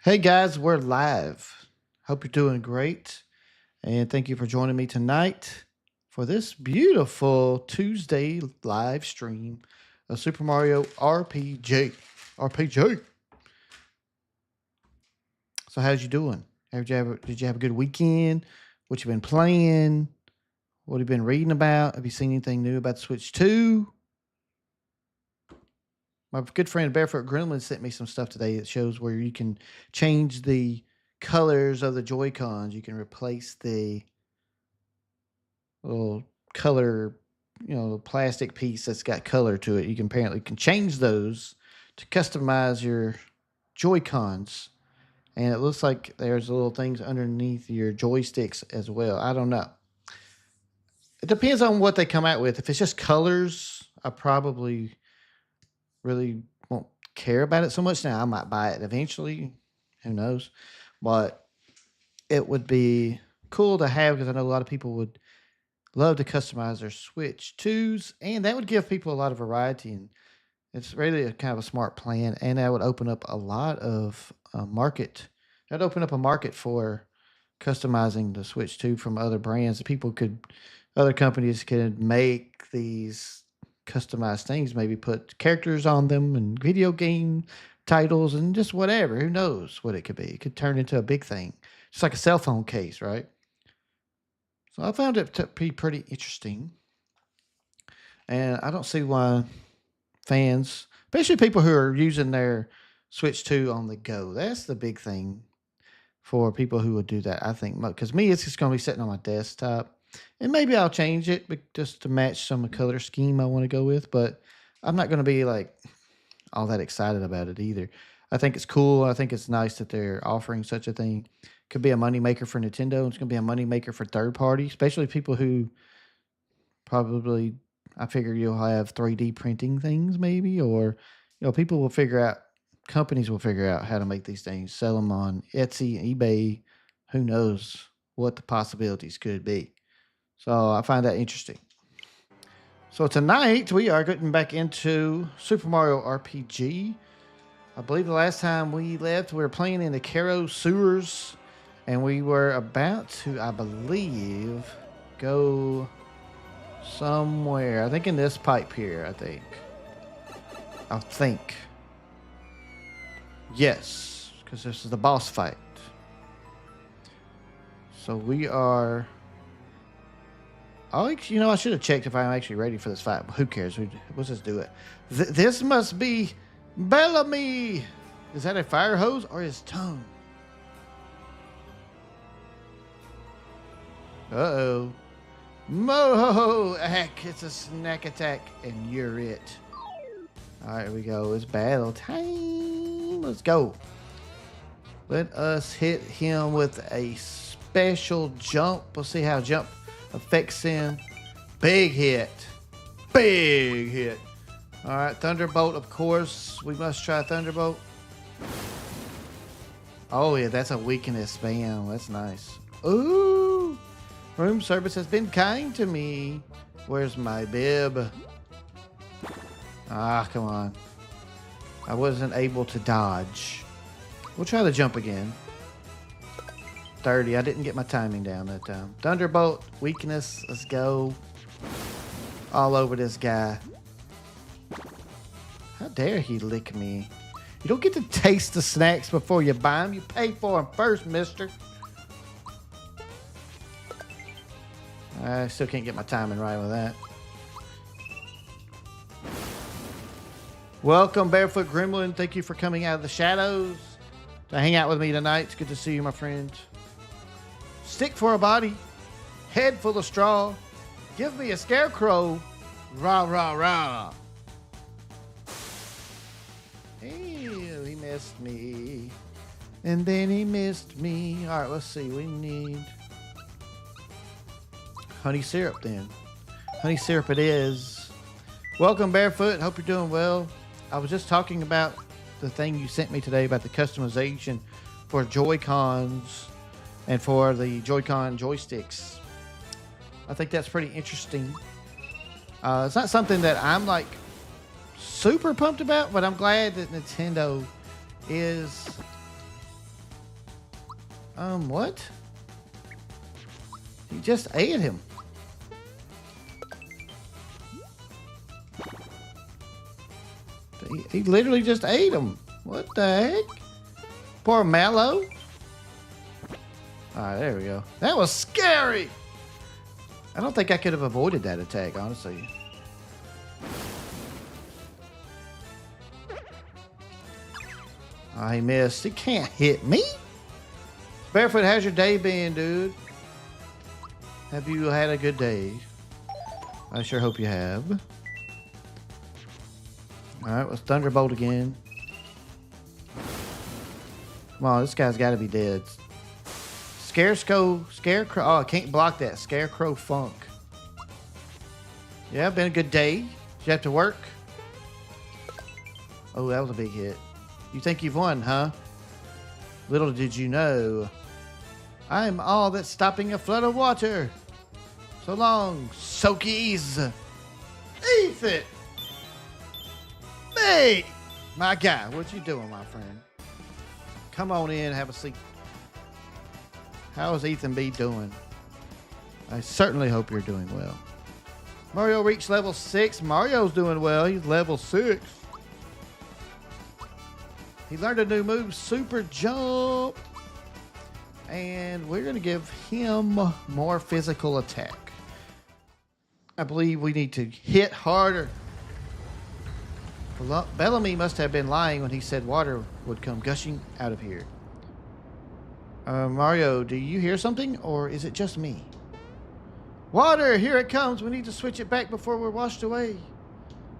Hey guys, we're live. Hope you're doing great. And thank you for joining me tonight for this beautiful Tuesday live stream of Super Mario RPG. RPG. So how's you doing? Did you have a good weekend? What you been playing? What have you been reading about? Have you seen anything new about the Switch 2? My good friend Barefoot Gremlin sent me some stuff today that shows where you can change the colors of the Joy Cons. You can replace the little color, plastic piece that's got color to it. You can apparently change those to customize your Joy Cons, and it looks like there's little things underneath your joysticks as well. I don't know. It depends on what they come out with. If it's just colors, I probably really won't care about it so much. Now I might buy it eventually, who knows? But it would be cool to have because I know a lot of people would love to customize their Switch 2s, and that would give people a lot of variety. And it's really a kind of a smart plan, and that would open up a lot of market. That'd open up a market for customizing the Switch 2 from other brands. Other companies could make these customized things, maybe put characters on them and video game titles and just whatever. Who knows what it could be? It could turn into a big thing. Just like a cell phone case, right? So I found it to be pretty interesting. And I don't see why fans, especially people who are using their Switch 2 on the go, that's the big thing for people who would do that, I think. Because me, it's just going to be sitting on my desktop. And maybe I'll change it just to match some color scheme I want to go with. But I'm not going to be like all that excited about it either. I think it's cool. I think it's nice that they're offering such a thing. Could be a moneymaker for Nintendo. It's going to be a moneymaker for third party, especially people who probably, I figure you'll have 3D printing things maybe, or, people will figure out, companies will figure out how to make these things, sell them on Etsy, eBay. Who knows what the possibilities could be. So I find that interesting. So tonight we are getting back into Super Mario RPG. I believe the last time we left, we were playing in the Caro sewers, and we were about to, I believe, go somewhere. I think in this pipe here, I think. Yes, because this is the boss fight. So we are... I should have checked if I'm actually ready for this fight. Who cares? Let's just do it. This must be Bellamy. Is that a fire hose or his tongue? Uh-oh. Mo-ho-ho-ack. It's a snack attack, and you're it. All right, here we go. It's battle time. Let's go. Let us hit him with a special jump. We'll see how jump affects him. Big hit. Big hit. All right, Thunderbolt, of course. We must try Thunderbolt. Oh, yeah, that's a weakness spam. That's nice. Ooh. Room service has been kind to me. Where's my bib? Ah, come on. I wasn't able to dodge. We'll try the jump again. 30. I didn't get my timing down that time. Thunderbolt, weakness. Let's go. All over this guy. How dare he lick me? You don't get to taste the snacks before you buy them. You pay for them first, mister. I still can't get my timing right with that. Welcome, Barefoot Gremlin. Thank you for coming out of the shadows to hang out with me tonight. It's good to see you, my friend. Stick for a body, head full of straw. Give me a scarecrow. Rah, rah, rah. Ew, he missed me. And then he missed me. All right, let's see. We need honey syrup then. Honey syrup it is. Welcome, Barefoot. Hope you're doing well. I was just talking about the thing you sent me today about the customization for Joy-Cons and for the Joy-Con joysticks. I think that's pretty interesting. It's not something that I'm like super pumped about, but I'm glad that Nintendo is What? He just ate him. He literally just ate him. What the heck? Poor Mallow. Alright, there we go. That was scary! I don't think I could have avoided that attack, honestly. Oh, he missed. He can't hit me. Barefoot, how's your day been, dude? Have you had a good day? I sure hope you have. Alright, let's Thunderbolt again. Come on, this guy's got to be dead. Scarecrow. Oh, I can't block that. Scarecrow Funk. Yeah, been a good day. Did you have to work? Oh, that was a big hit. You think you've won, huh? Little did you know, I'm all that's stopping a flood of water. So long, Soakies. Ethan! Hey! My guy, what you doing, my friend? Come on in, have a seat. How is Ethan B doing? I certainly hope you're doing well. Mario reached level 6. Mario's doing well. He's level 6. He learned a new move, Super Jump. And we're going to give him more physical attack. I believe we need to hit harder. Bellamy must have been lying when he said water would come gushing out of here. Mario, do you hear something, or is it just me? Water, here it comes. We need to switch it back before we're washed away.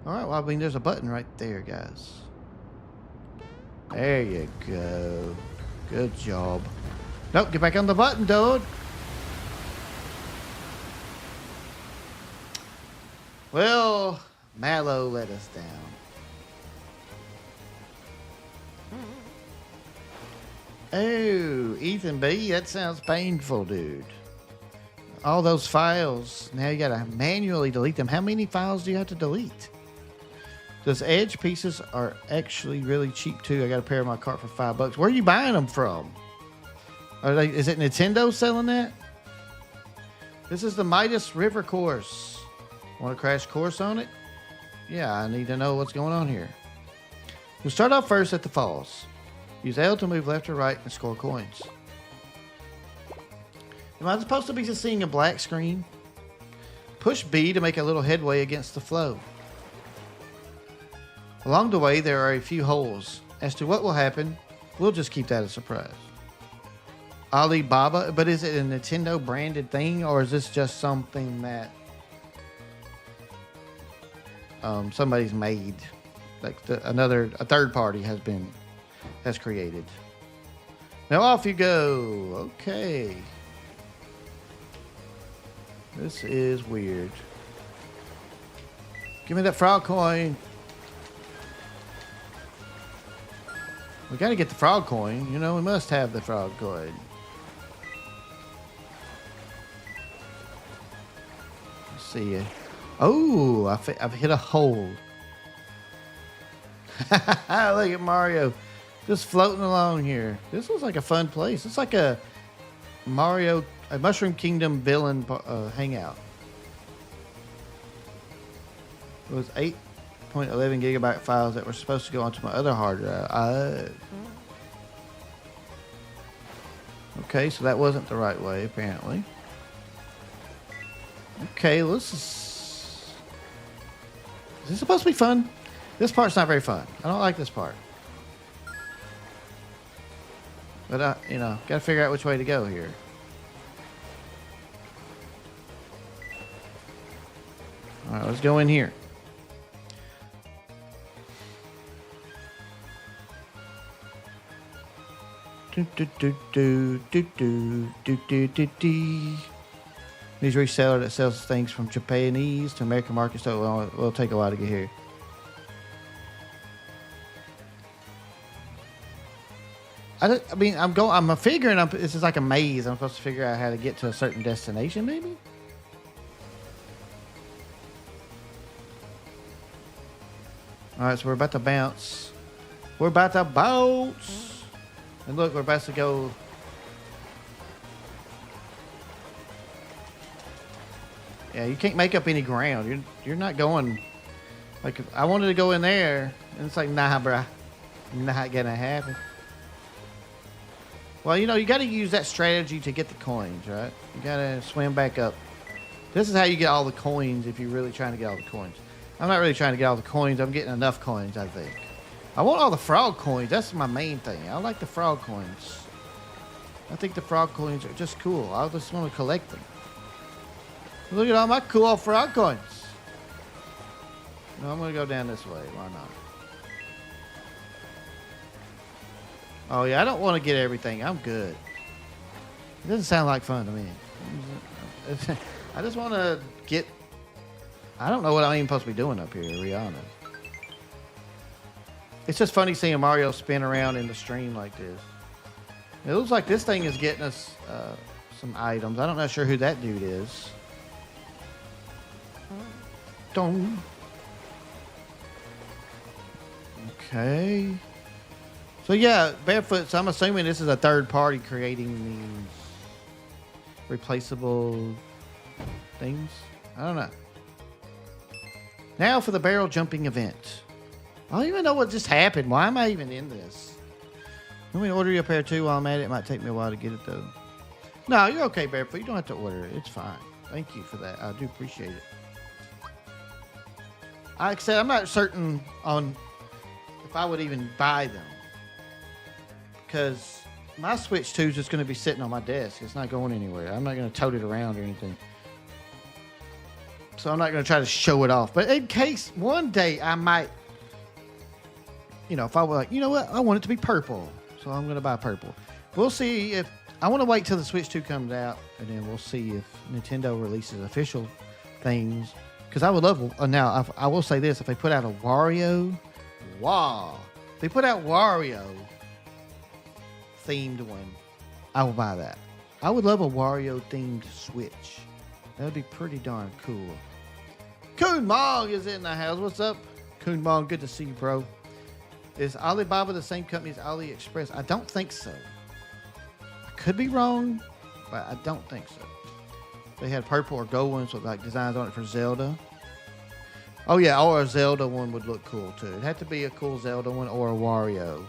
All right, well, I mean, there's a button right there, guys. There you go. Good job. Nope, get back on the button, dude. Well, Mallow let us down. Oh, Ethan B, that sounds painful, dude. All those files. Now you gotta manually delete them. How many files do you have to delete? Those edge pieces are actually really cheap too. I got a pair of my cart for $5. Where are you buying them from? Are they? Is it Nintendo selling that? This is the Midas River course. Want to crash course on it? Yeah, I need to know what's going on here. We'll start off first at the falls. Use L to move left or right and score coins. Am I supposed to be just seeing a black screen? Push B to make a little headway against the flow. Along the way, there are a few holes. As to what will happen, we'll just keep that a surprise. Alibaba, but is it a Nintendo branded thing, or is this just something that somebody's made? Like a third party has created. Now off you go. Okay. This is weird. Give me that frog coin. We gotta get the frog coin. You know, we must have the frog coin. Let's see. Oh, I've hit a hole. Look at Mario. Just floating along here. This looks like a fun place. It's like a Mushroom Kingdom villain hangout. It was 8.11 gigabyte files that were supposed to go onto my other hard drive. Okay, so that wasn't the right way, apparently. Okay, is this supposed to be fun? This part's not very fun. I don't like this part. But, gotta figure out which way to go here. All right, let's go in here. These reseller that sells things from Japanese to American markets, so it'll take a while to get here. I'm figuring this is like a maze. I'm supposed to figure out how to get to a certain destination, maybe? All right, so we're about to bounce. And look, we're about to go Yeah, you can't make up any ground. You're not going. Like, if I wanted to go in there, and it's like, nah, bruh. Not gonna happen. Well, you got to use that strategy to get the coins, right? You got to swim back up. This is how you get all the coins if you're really trying to get all the coins. I'm not really trying to get all the coins. I'm getting enough coins, I think. I want all the frog coins. That's my main thing. I like the frog coins. I think the frog coins are just cool. I just want to collect them. Look at all my cool frog coins. No, I'm going to go down this way. Why not? Oh, yeah, I don't want to get everything. I'm good. It doesn't sound like fun to me. I just want to get... I don't know what I'm even supposed to be doing up here, to be honest. It's just funny seeing Mario spin around in the stream like this. It looks like this thing is getting us some items. I'm not sure who that dude is. Dong. Okay. So yeah, Barefoot, so I'm assuming this is a third party creating these replaceable things. I don't know. Now for the barrel jumping event. I don't even know what just happened. Why am I even in this? Let me order you a pair too while I'm at it. It might take me a while to get it though. No, you're okay, Barefoot. You don't have to order it. It's fine. Thank you for that. I do appreciate it. Like I said, I'm not certain on if I would even buy them. Because my Switch 2 is just going to be sitting on my desk. It's not going anywhere. I'm not going to tote it around or anything. So I'm not going to try to show it off. But in case one day I might, if I were like, you know what? I want it to be purple. So I'm going to buy purple. We'll see if... I want to wait till the Switch 2 comes out. And then we'll see if Nintendo releases official things. Because I would love... Now, I will say this. If they put out a Wario... Wow. If they put out Wario... themed one, I will buy that. I would love a Wario themed Switch. That would be pretty darn cool. Coon Mong is in the house. What's up, Coon Mong? Good to see you, bro. Is Alibaba the same company as AliExpress? I don't think so. I could be wrong, but I don't think so. They had purple or gold ones with like designs on it for Zelda. Oh yeah, or a Zelda one would look cool too. It'd have to be a cool Zelda one or a Wario.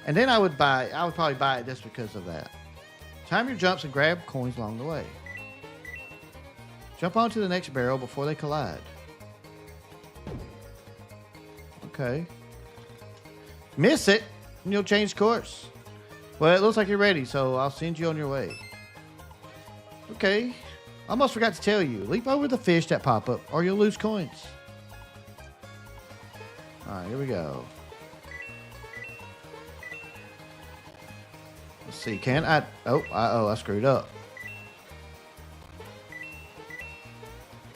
And then I would probably buy it just because of that. Time your jumps and grab coins along the way. Jump onto the next barrel before they collide. Okay. Miss it, and you'll change course. Well, it looks like you're ready, so I'll send you on your way. Okay. Almost forgot to tell you. Leap over the fish that pop up, or you'll lose coins. Alright, here we go. Let's see, can I... I screwed up.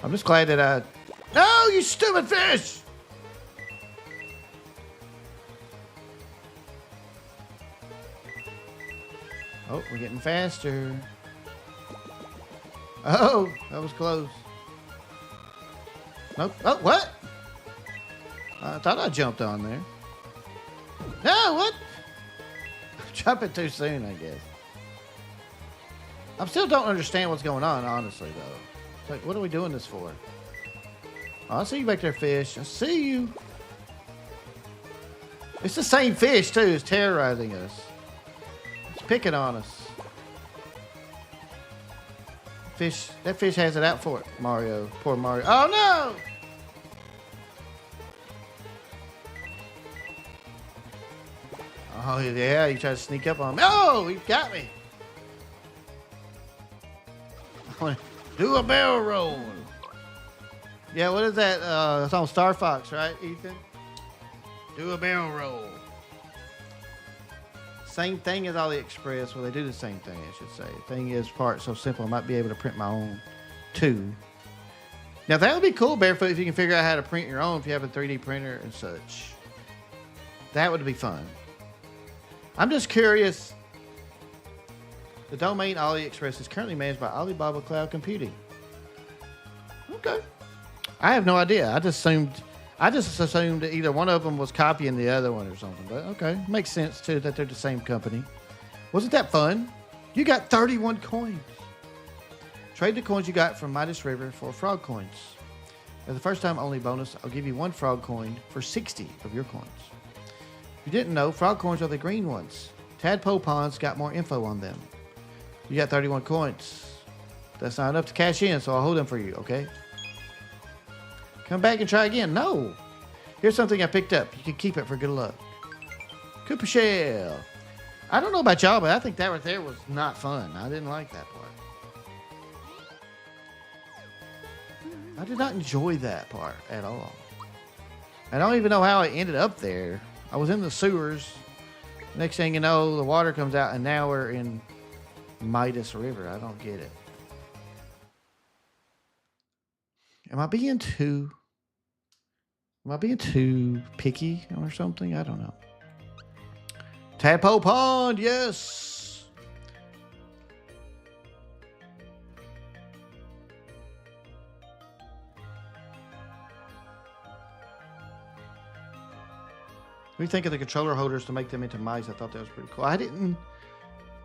I'm just glad that I... No, you stupid fish! Oh, we're getting faster. Oh, that was close. Nope. Oh, what? I thought I jumped on there. No, what? Jumping too soon, I guess. I still don't understand what's going on, honestly, though. It's like, what are we doing this for? Oh, I see you back there, fish. I see you. It's the same fish, too. It's terrorizing us. It's picking on us. That fish has it out for it, Mario. Poor Mario. Oh, no! Oh, yeah, he tried to sneak up on me. Oh, he got me. I want to do a barrel roll. Yeah, what is that? It's on Star Fox, right, Ethan? Do a barrel roll. Same thing as AliExpress. Well, they do the same thing, I should say. The thing is, part so simple, I might be able to print my own, too. Now, that would be cool, Barefoot, if you can figure out how to print your own if you have a 3D printer and such. That would be fun. I'm just curious. The domain AliExpress is currently managed by Alibaba Cloud Computing. Okay. I have no idea. I just assumed that either one of them was copying the other one or something. But okay, makes sense too that they're the same company. Wasn't that fun? You got 31 coins. Trade the coins you got from Midas River for frog coins. For the first time only bonus, I'll give you 1 frog coin for 60 of your coins. If you didn't know, frog coins are the green ones. Tadpole Ponds got more info on them. You got 31 coins. That's not enough to cash in, so I'll hold them for you, okay? Come back and try again. No! Here's something I picked up. You can keep it for good luck. Cooper Shell. I don't know about y'all, but I think that right there was not fun. I didn't like that part. I did not enjoy that part at all. I don't even know how I ended up there. I was in the sewers. Next thing you know, the water comes out, and now we're in Midas River. I don't get it. Am I being too picky or something? I don't know. Tadpole Pond, yes. What do you think of the controller holders to make them into mice? I thought that was pretty cool. I didn't.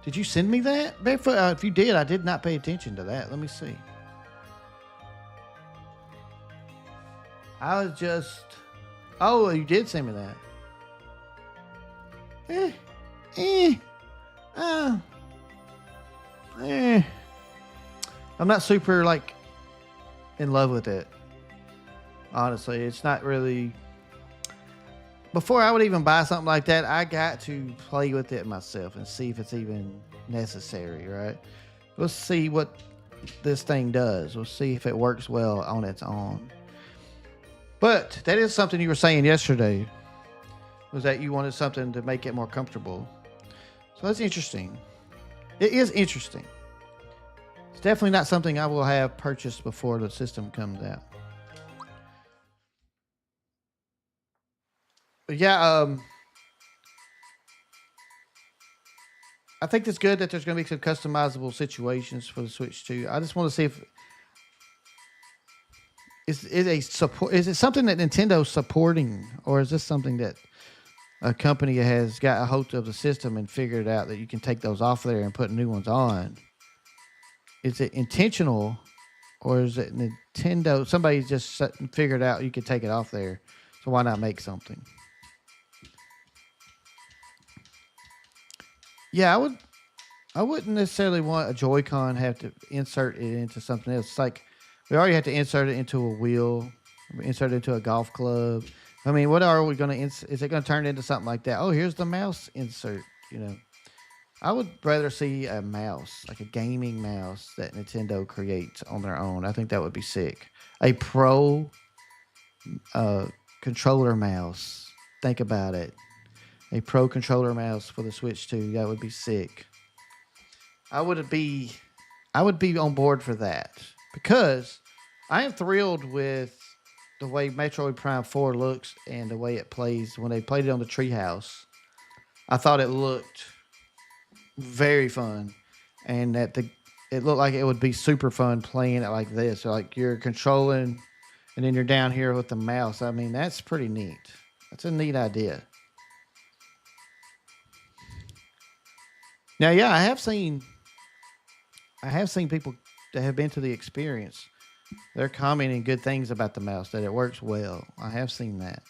Did you send me that? Barefoot? If you did, I did not pay attention to that. Let me see. I was just... Oh, you did send me that. I'm not super, like, in love with it. Honestly, it's not really... Before I would even buy something like that, I got to play with it myself and see if it's even necessary, right? We'll see what this thing does. We'll see if it works well on its own. But that is something you were saying yesterday, was that you wanted something to make it more comfortable. So that's interesting. It is interesting. It's definitely not something I will have purchased before the system comes out. But yeah, I think it's good that there's going to be some customizable situations for the Switch 2. I just want to see if is it something that Nintendo's supporting, or is this something that a company has got a hold of the system and figured out that you can take those off there and put new ones on? Is it intentional, or is it Nintendo? Somebody just figured out you could take it off there, so why not make something? Yeah, I wouldn't necessarily want a Joy-Con have to insert it into something else. It's like we already have to insert it into a wheel, insert it into a golf club. I mean, what are we going to is it going to turn into something like that? Oh, here's the mouse insert, you know. I would rather see a mouse, like a gaming mouse that Nintendo creates on their own. I think that would be sick. A pro controller mouse. Think about it. A pro controller mouse for the Switch 2. That would be sick. I would be on board for that, because I am thrilled with the way Metroid Prime 4 looks and the way it plays. When they played it on the Treehouse, I thought it looked very fun, and that it looked like it would be super fun playing it like this. So like you're controlling, and then you're down here with the mouse. I mean, that's pretty neat. That's a neat idea. Now, yeah, I have seen people that have been to the experience. They're commenting good things about the mouse, that it works well. I have seen that.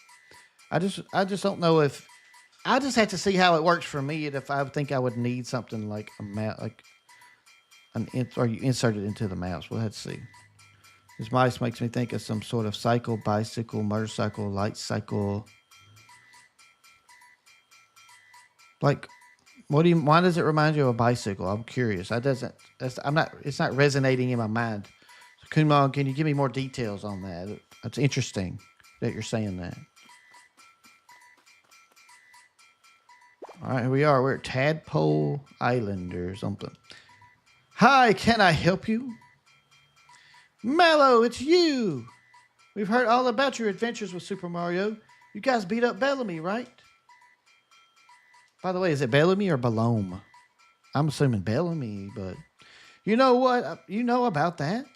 I just don't know if I just have to see how it works for me, and if I think I would need something like a mouse, like or you insert it into the mouse. We'll have to see. This mouse makes me think of some sort of cycle, bicycle, motorcycle, light cycle. Like, why does it remind you of a bicycle? I'm curious. It's not resonating in my mind. So Kumon, can you give me more details on that? It's interesting that you're saying that. All right, here we are. We're at Tadpole Island or something. Hi, can I help you? Mallow, it's you. We've heard all about your adventures with Super Mario. You guys beat up Bellamy, right? By the way, is it Bellamy or Bellome? I'm assuming Bellamy, but you know what? You know about that?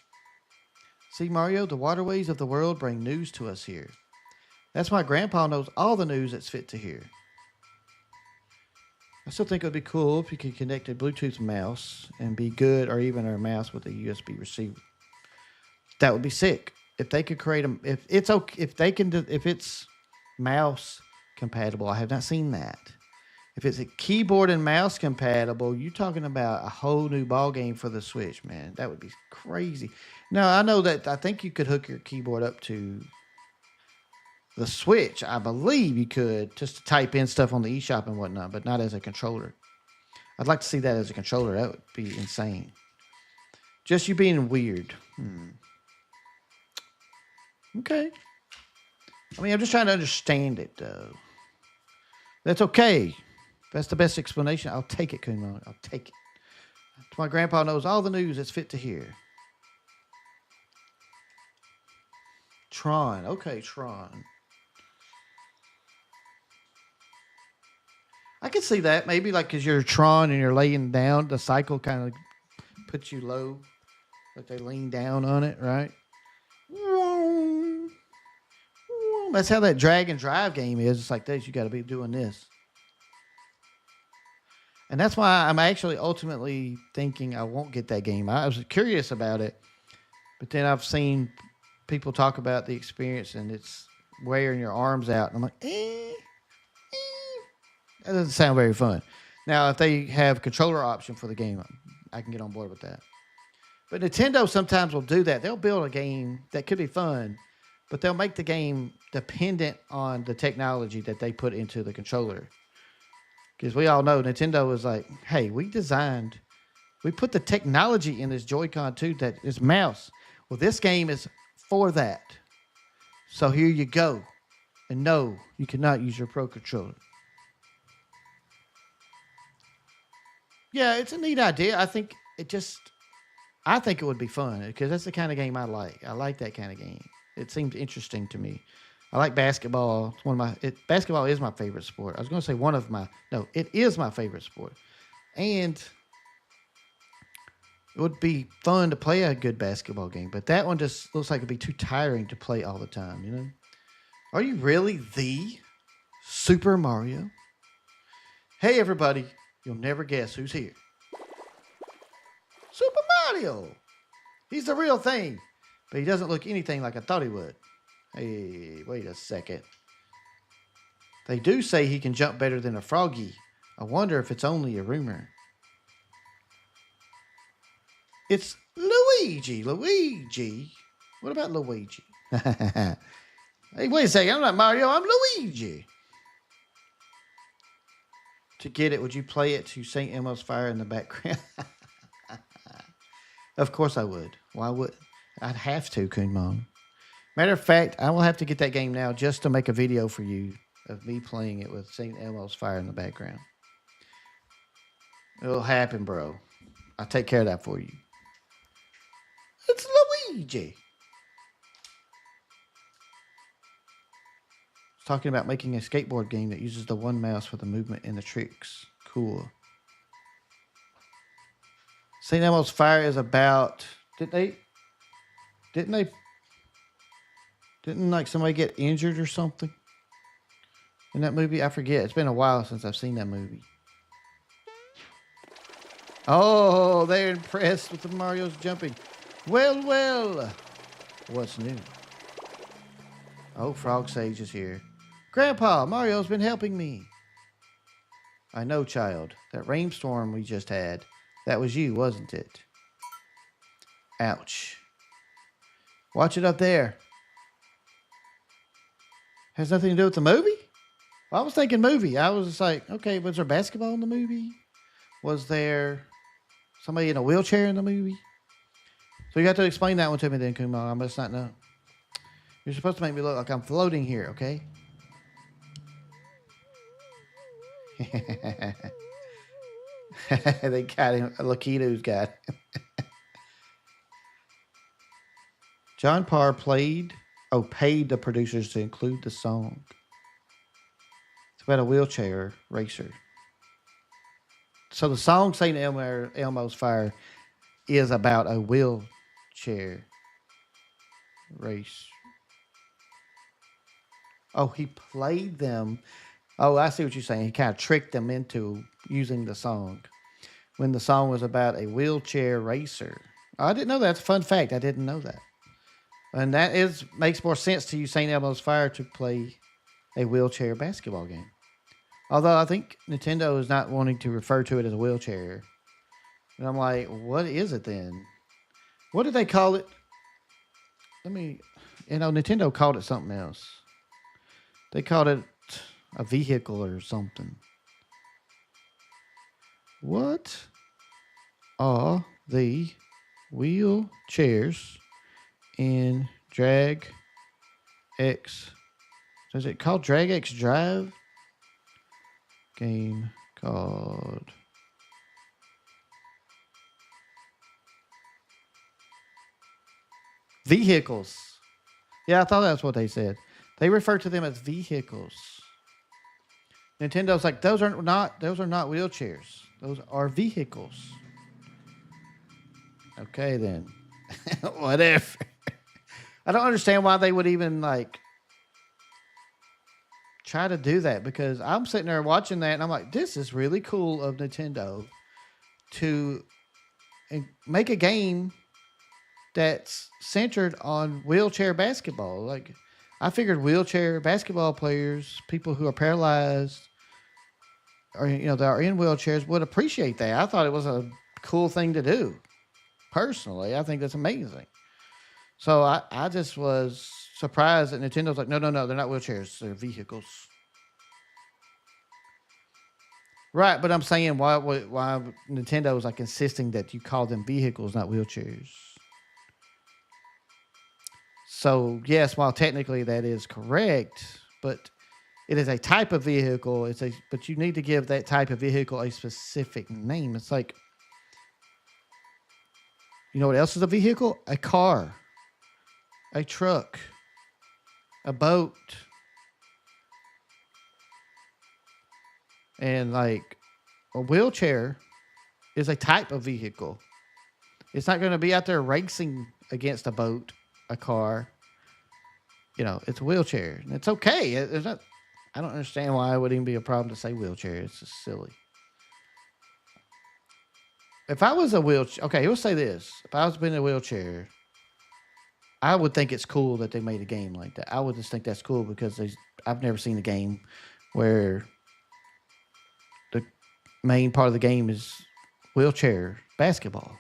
See, Mario, the waterways of the world bring news to us here. That's why Grandpa knows all the news that's fit to hear. I still think it would be cool if you could connect a Bluetooth mouse and be good, or even a mouse with a USB receiver. That would be sick. If they could create them, if it's okay, if they can, if it's mouse compatible. I have not seen that. If it's a keyboard and mouse compatible, you're talking about a whole new ball game for the Switch, man. That would be crazy. Now I know that I think you could hook your keyboard up to the Switch. I believe you could just to type in stuff on the eShop and whatnot, but not as a controller. I'd like to see that as a controller. That would be insane. Just you being weird. Okay. I mean, I'm just trying to understand it, though. That's okay. If that's the best explanation, I'll take it, Kumon. I'll take it. My grandpa knows all the news that's fit to hear. Tron. Okay, Tron. I can see that. Maybe like because you're Tron and you're laying down, the cycle kind of puts you low. Like they lean down on it, right? That's how that drag and drive game is. It's like this. You got to be doing this. And that's why I'm actually ultimately thinking I won't get that game. I was curious about it, but then I've seen people talk about the experience and it's wearing your arms out. And I'm like, that doesn't sound very fun. Now, if they have controller option for the game, I can get on board with that. But Nintendo sometimes will do that. They'll build a game that could be fun, but they'll make the game dependent on the technology that they put into the controller. Because we all know Nintendo was like, hey, we put the technology in this Joy-Con too that is mouse. Well, this game is for that. So here you go. And no, you cannot use your Pro Controller. Yeah, it's a neat idea. I think it would be fun because that's the kind of game I like. I like that kind of game. It seems interesting to me. I like basketball. It's one of basketball is my favorite sport. I was going to say it is my favorite sport. And it would be fun to play a good basketball game, but that one just looks like it'd be too tiring to play all the time, you know? Are you really the Super Mario? Hey, everybody. You'll never guess who's here. Super Mario. He's the real thing, but he doesn't look anything like I thought he would. Hey, wait a second. They do say he can jump better than a froggy. I wonder if it's only a rumor. It's Luigi. Luigi. What about Luigi? Hey, wait a second. I'm not Mario. I'm Luigi. To get it, would you play it to St. Elmo's Fire in the background? Of course I would. Why would I'd have to, Kunmon. Matter of fact, I will have to get that game now just to make a video for you of me playing it with St. Elmo's Fire in the background. It'll happen, bro. I'll take care of that for you. It's Luigi. It's talking about making a skateboard game that uses the one mouse for the movement and the tricks. Cool. St. Elmo's Fire is about. Didn't like somebody get injured or something in that movie? I forget. It's been a while since I've seen that movie. Oh, they're impressed with the Mario's jumping. Well. What's new? Oh, Frog Sage is here. Grandpa, Mario's been helping me. I know, child. That rainstorm we just had, that was you, wasn't it? Ouch. Watch it up there. Has nothing to do with the movie? Well, I was thinking movie. I was just like, okay, was there basketball in the movie? Was there somebody in a wheelchair in the movie? So you have to explain that one to me then, Kumar. I must not know. You're supposed to make me look like I'm floating here, okay? They got him. Lakito's got him. John Parr paid the producers to include the song. It's about a wheelchair racer. So the song St. Elmo's Fire is about a wheelchair race. Oh, he played them. Oh, I see what you're saying. He kind of tricked them into using the song when the song was about a wheelchair racer. Oh, I didn't know that. That's a fun fact. I didn't know that. And that is makes more sense to you, St. Elmo's Fire, to play a wheelchair basketball game. Although I think Nintendo is not wanting to refer to it as a wheelchair. And I'm like, what is it then? What did they call it? Let me, Nintendo called it something else. They called it a vehicle or something. What are the wheelchairs in Drag X? Is it called Drag X Drive? Game called vehicles. Yeah, I thought that's what they said. They refer to them as vehicles. Nintendo's like those are not wheelchairs. Those are vehicles. Okay then. Whatever. I don't understand why they would even like try to do that, because I'm sitting there watching that and I'm like, this is really cool of Nintendo to make a game that's centered on wheelchair basketball. Like, I figured wheelchair basketball players, people who are paralyzed, or that are in wheelchairs, would appreciate that. I thought it was a cool thing to do. Personally, I think that's amazing. So I just was surprised that Nintendo's like, no, they're not wheelchairs, they're vehicles. Right, but I'm saying why Nintendo is like insisting that you call them vehicles, not wheelchairs. So yes, while technically that is correct, but it is a type of vehicle. But you need to give that type of vehicle a specific name. It's like, you know what else is a vehicle? A car, a truck, a boat, and like a wheelchair is a type of vehicle. It's not going to be out there racing against a boat, a car. It's a wheelchair, and it's okay. It's not. I don't understand why it would even be a problem to say wheelchair. It's just silly. If I was a wheelchair, okay, we'll say this. If I was in a wheelchair, I would think it's cool that they made a game like that. I would just think that's cool because I've never seen a game where the main part of the game is wheelchair basketball.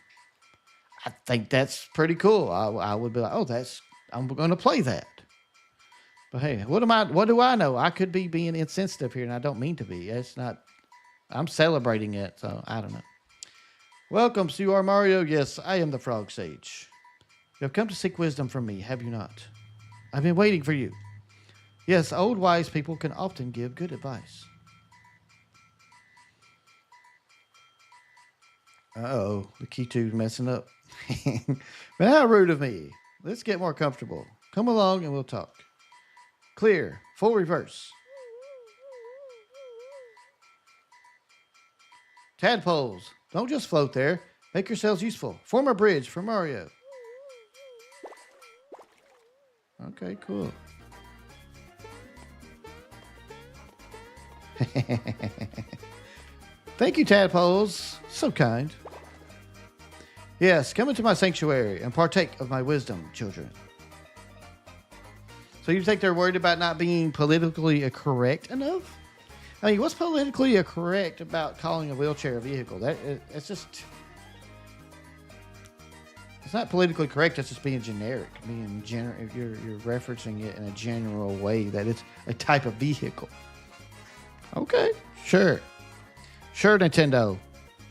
I think that's pretty cool. I would be like, oh, I'm going to play that. But hey, what do I know? I could be being insensitive here, and I don't mean to be. It's not. I'm celebrating it, so I don't know. Welcome, Super Mario. Yes, I am the Frog Sage. You have come to seek wisdom from me, have you not? I've been waiting for you. Yes, old wise people can often give good advice. Uh-oh, the key 2's messing up. But how rude of me. Let's get more comfortable. Come along and we'll talk. Clear. Full reverse. Tadpoles, don't just float there. Make yourselves useful. Form a bridge for Mario. Okay, cool. Thank you, Tadpoles. So kind. Yes, come into my sanctuary and partake of my wisdom, children. So you think they're worried about not being politically correct enough? I mean, what's politically correct about calling a wheelchair a vehicle? It's just... It's not politically correct. It's just being generic. If you're referencing it in a general way that it's a type of vehicle. Okay, sure, Nintendo,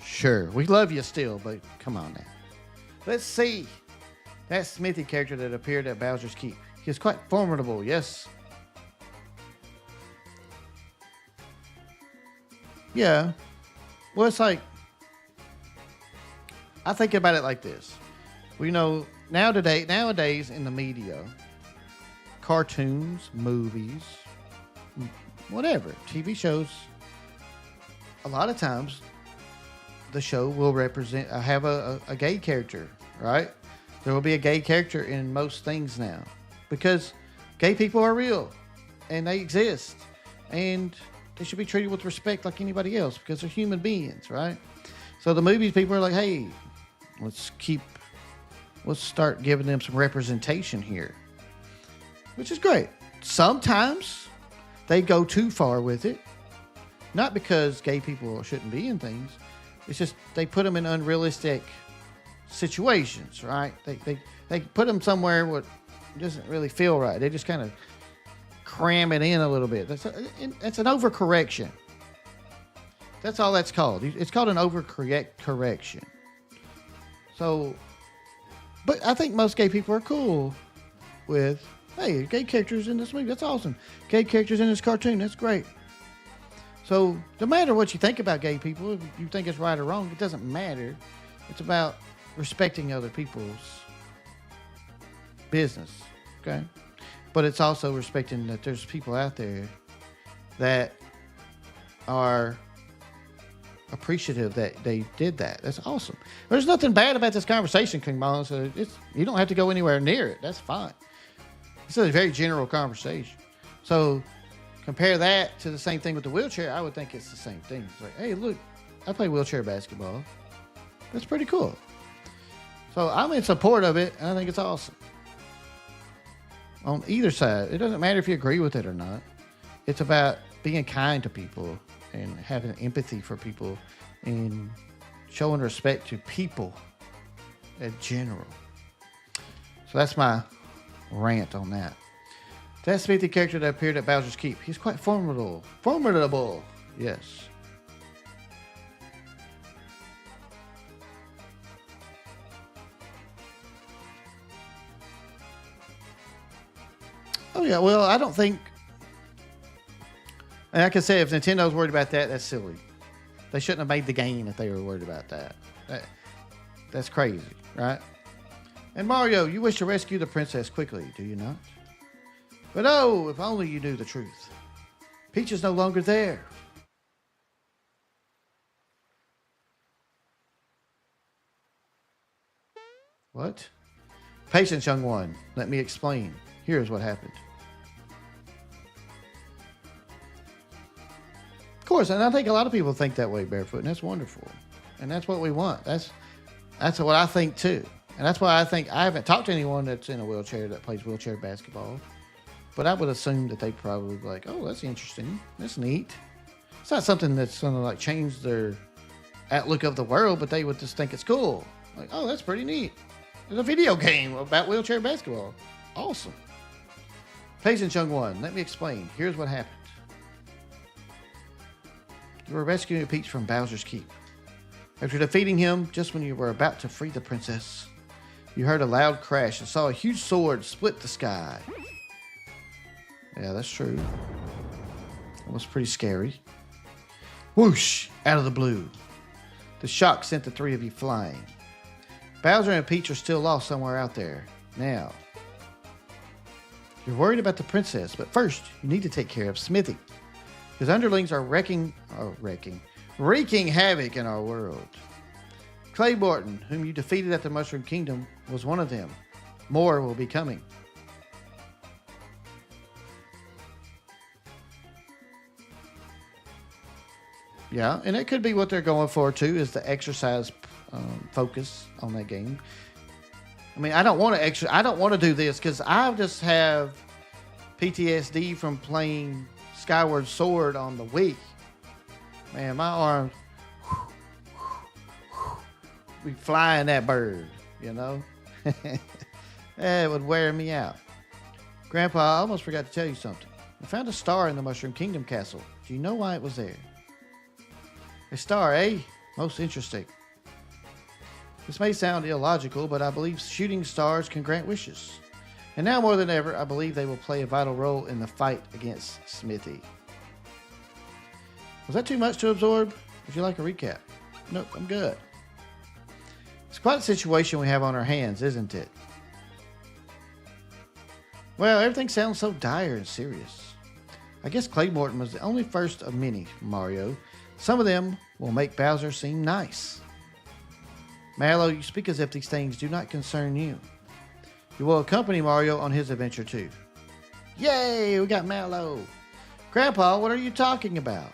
sure. We love you still, but come on now. Let's see. That Smithy character that appeared at Bowser's Keep. He is quite formidable. Yes. Yeah. Well, it's like, I think about it like this. We know nowadays in the media, cartoons, movies, whatever, TV shows, a lot of times the show will have a gay character, right? There will be a gay character in most things now because gay people are real and they exist. And They should be treated with respect like anybody else because they're human beings, right? So the movies people are like, hey, let's start giving them some representation here, which is great. Sometimes they go too far with it, not because gay people shouldn't be in things. It's just they put them in unrealistic situations, right? They put them somewhere what doesn't really feel right. They just kind of cram it in a little bit. That's an overcorrection. That's all that's called. It's called an overcorrection. So, but I think most gay people are cool with, hey, gay characters in this movie. That's awesome. Gay characters in this cartoon. That's great. So, no matter what you think about gay people, if you think it's right or wrong, it doesn't matter. It's about respecting other people's business, okay? But it's also respecting that there's people out there that are appreciative that they did that. That's awesome. There's nothing bad about this conversation, King Mom, so you don't have to go anywhere near it. That's fine. It's a very general conversation. So compare that to the same thing with the wheelchair. I would think it's the same thing. It's like, hey, look, I play wheelchair basketball. That's pretty cool. So I'm in support of it, and I think it's awesome. On either side, it doesn't matter if you agree with it or not. It's about being kind to people and having empathy for people and showing respect to people in general. So that's my rant on that. That's the character that appeared at Bowser's Keep. He's quite formidable. Formidable, yes. Oh, yeah, well, I don't think... And like I said, if Nintendo's worried about that, that's silly. They shouldn't have made the game if they were worried about that. That's crazy, right? And Mario, you wish to rescue the princess quickly, do you not? But oh, if only you knew the truth. Peach is no longer there. What? Patience, young one. Let me explain. Here's what happened. Of course, and I think a lot of people think that way, Barefoot, and that's wonderful. And that's what we want. That's what I think too. And that's why I think I haven't talked to anyone that's in a wheelchair that plays wheelchair basketball. But I would assume that they probably be like, oh, that's interesting. That's neat. It's not something that's going to like change their outlook of the world, but they would just think it's cool. Like, oh, that's pretty neat. There's a video game about wheelchair basketball. Awesome. Patience, young one. Let me explain. Here's what happened. You were rescuing Peach from Bowser's Keep. After defeating him, just when you were about to free the princess, you heard a loud crash and saw a huge sword split the sky. Yeah, that's true. That was pretty scary. Whoosh! Out of the blue. The shock sent the three of you flying. Bowser and Peach are still lost somewhere out there. Now, you're worried about the princess, but first, you need to take care of Smithy. His underlings are wreaking havoc in our world. Clay Morton, whom you defeated at the Mushroom Kingdom, was one of them. More will be coming. Yeah, and it could be what they're going for too, is the exercise focus on that game. I mean, I don't want to do this because I just have PTSD from playing Skyward Sword on the Wii. Man, my arms be flying that bird, you know? It would wear me out. Grandpa, I almost forgot to tell you something. I found a star in the Mushroom Kingdom castle. Do you know why it was there? A star, eh? Most interesting. This may sound illogical, but I believe shooting stars can grant wishes. And now more than ever, I believe they will play a vital role in the fight against Smithy. Was that too much to absorb? Would you like a recap? Nope, I'm good. It's quite a situation we have on our hands, isn't it? Well, everything sounds so dire and serious. I guess Clay Morton was the only first of many, Mario. Some of them will make Bowser seem nice. Mallow, you speak as if these things do not concern you. You will accompany Mario on his adventure too. Yay, we got Mallow. Grandpa, what are you talking about?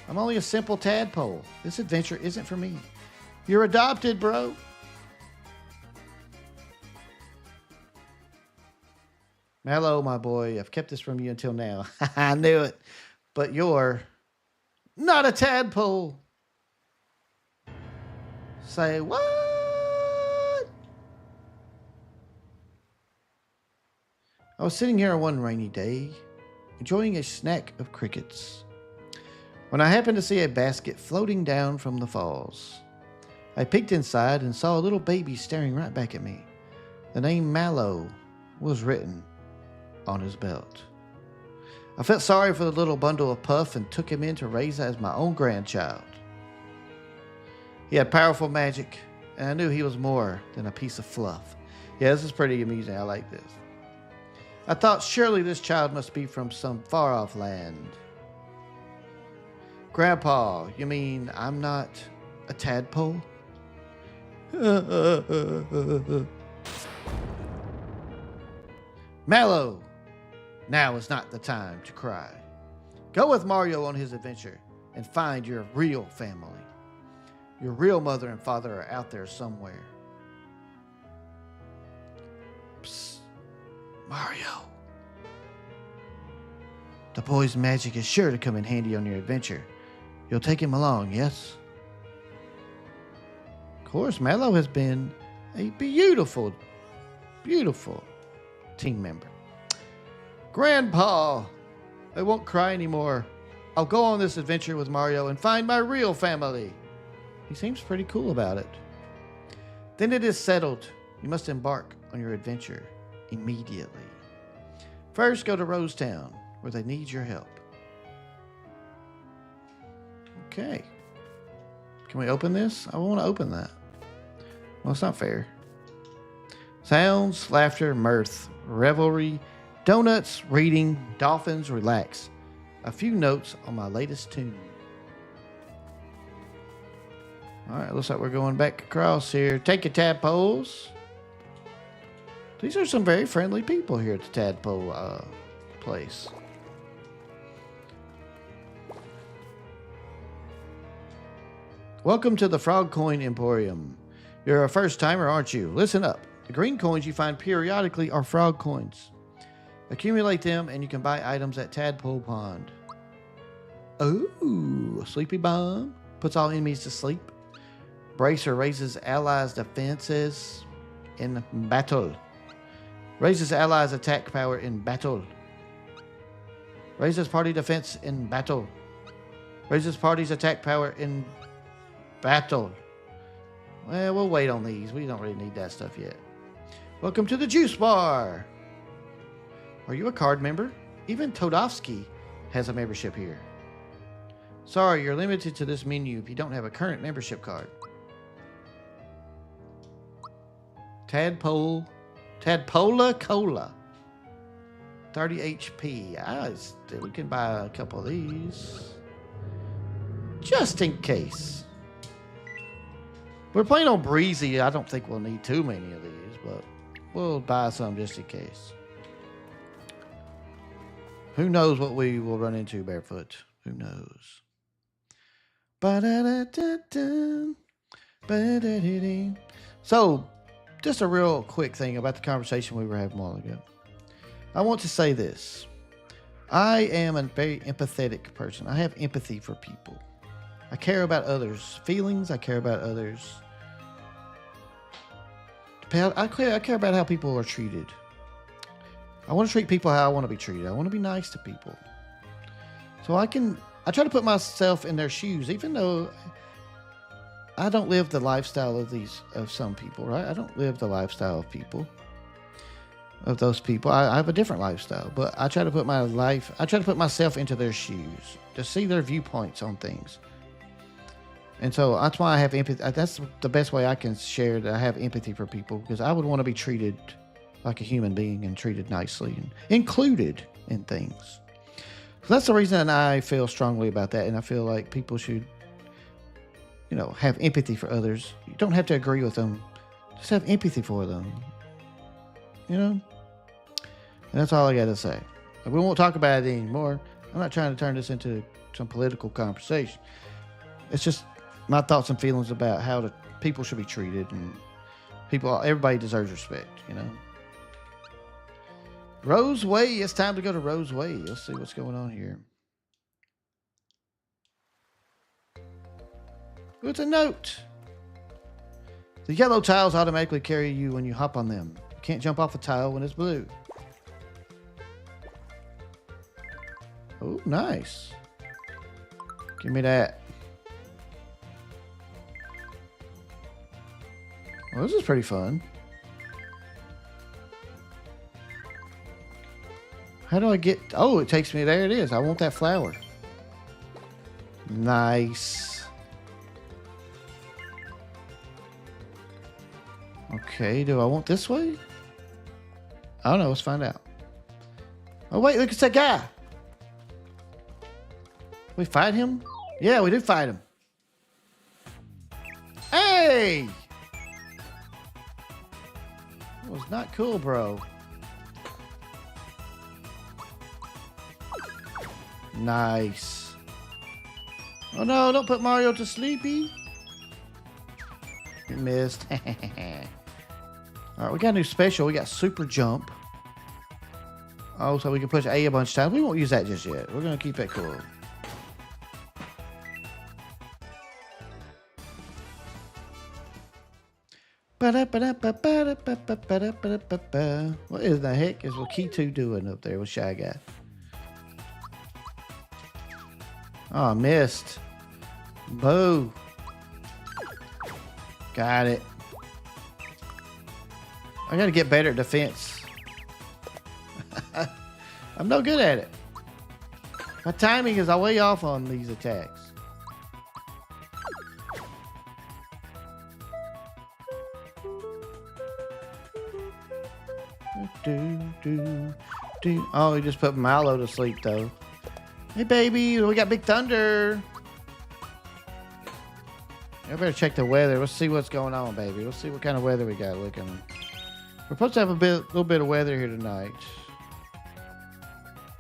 I'm only a simple tadpole. This adventure isn't for me. You're adopted, bro. Mallow, my boy, I've kept this from you until now. I knew it. But you're not a tadpole. Say what? I was sitting here one rainy day, enjoying a snack of crickets, when I happened to see a basket floating down from the falls. I peeked inside and saw a little baby staring right back at me. The name Mallow was written on his belt. I felt sorry for the little bundle of puff and took him in to raise as my own grandchild. He had powerful magic, and I knew he was more than a piece of fluff. Yeah, this is pretty amusing. I like this. I thought surely this child must be from some far-off land. Grandpa, you mean I'm not a tadpole? Mallow, now is not the time to cry. Go with Mario on his adventure and find your real family. Your real mother and father are out there somewhere. Psst. Mario. The boy's magic is sure to come in handy on your adventure. You'll take him along, yes? Of course, Mallow has been a beautiful, beautiful team member. Grandpa, I won't cry anymore. I'll go on this adventure with Mario and find my real family. He seems pretty cool about it. Then it is settled. You must embark on your adventure immediately. First, go to Rosetown, where they need your help. Okay. Can we open this? I want to open that. Well, it's not fair. Sounds, laughter, mirth, revelry, donuts, reading, dolphins, relax. A few notes on my latest tune. All right, looks like we're going back across here. Take your tadpoles. These are some very friendly people here at the tadpole place. Welcome to the Frog Coin Emporium. You're a first timer, aren't you? Listen up. The green coins you find periodically are frog coins. Accumulate them and you can buy items at Tadpole Pond. Ooh, a sleepy bomb. Puts all enemies to sleep. Bracer raises allies' defenses in battle. Raises allies' attack power in battle. Raises party defense in battle. Raises party's attack power in battle. Well, we'll wait on these. We don't really need that stuff yet. Welcome to the Juice Bar. Are you a card member? Even Todovsky has a membership here. Sorry, you're limited to this menu if you don't have a current membership card. Tadpola Cola. 30 HP. We can buy a couple of these. Just in case. We're playing on Breezy. I don't think we'll need too many of these, but we'll buy some just in case. Who knows what we will run into barefoot? Who knows? So, just a real quick thing about the conversation we were having a while ago. I want to say this. I am a very empathetic person. I have empathy for people. I care about others' feelings. I care about others. I care about how people are treated. I want to treat people how I want to be treated. I want to be nice to people. So I try to put myself in their shoes, even though I don't live the lifestyle of some people, right? I don't live the lifestyle of those people. I have a different lifestyle, but I try to put myself into their shoes to see their viewpoints on things. And so that's why I have empathy. That's the best way I can share that I have empathy for people, because I would want to be treated like a human being and treated nicely and included in things. So that's the reason I feel strongly about that. And I feel like people should, have empathy for others. You don't have to agree with them. Just have empathy for them. And that's all I got to say. We won't talk about it anymore. I'm not trying to turn this into some political conversation. It's just my thoughts and feelings about how people should be treated, and everybody deserves respect, you know. Rose Way. It's time to go to Rose Way. Let's see what's going on here. It's a note. The yellow tiles automatically carry you when you hop on them. You can't jump off a tile when it's blue. Oh, nice. Give me that. Well, this is pretty fun. How do I get... Oh, it takes me... There it is. I want that flower. Nice. Okay, do I want this way? I don't know. Let's find out. Oh, wait. Look at that guy. We fight him? Yeah, we did fight him. Hey! That was not cool, bro. Nice. Oh no, don't put Mario to sleepy. You missed. Alright, we got a new special. We got super jump. Oh, so we can push A a bunch of times. We won't use that just yet. We're going to keep that cool. What is the heck is Wakito doing up there with Shy Guy? Oh, I missed. Boo. Got it. I gotta get better at defense. I'm no good at it. My timing is way off on these attacks. Oh, he just put Milo to sleep though. Hey baby, we got Big Thunder. I better check the weather. Let's see what's going on, baby. Let's see what kind of weather we got looking. We're supposed to have a little bit of weather here tonight.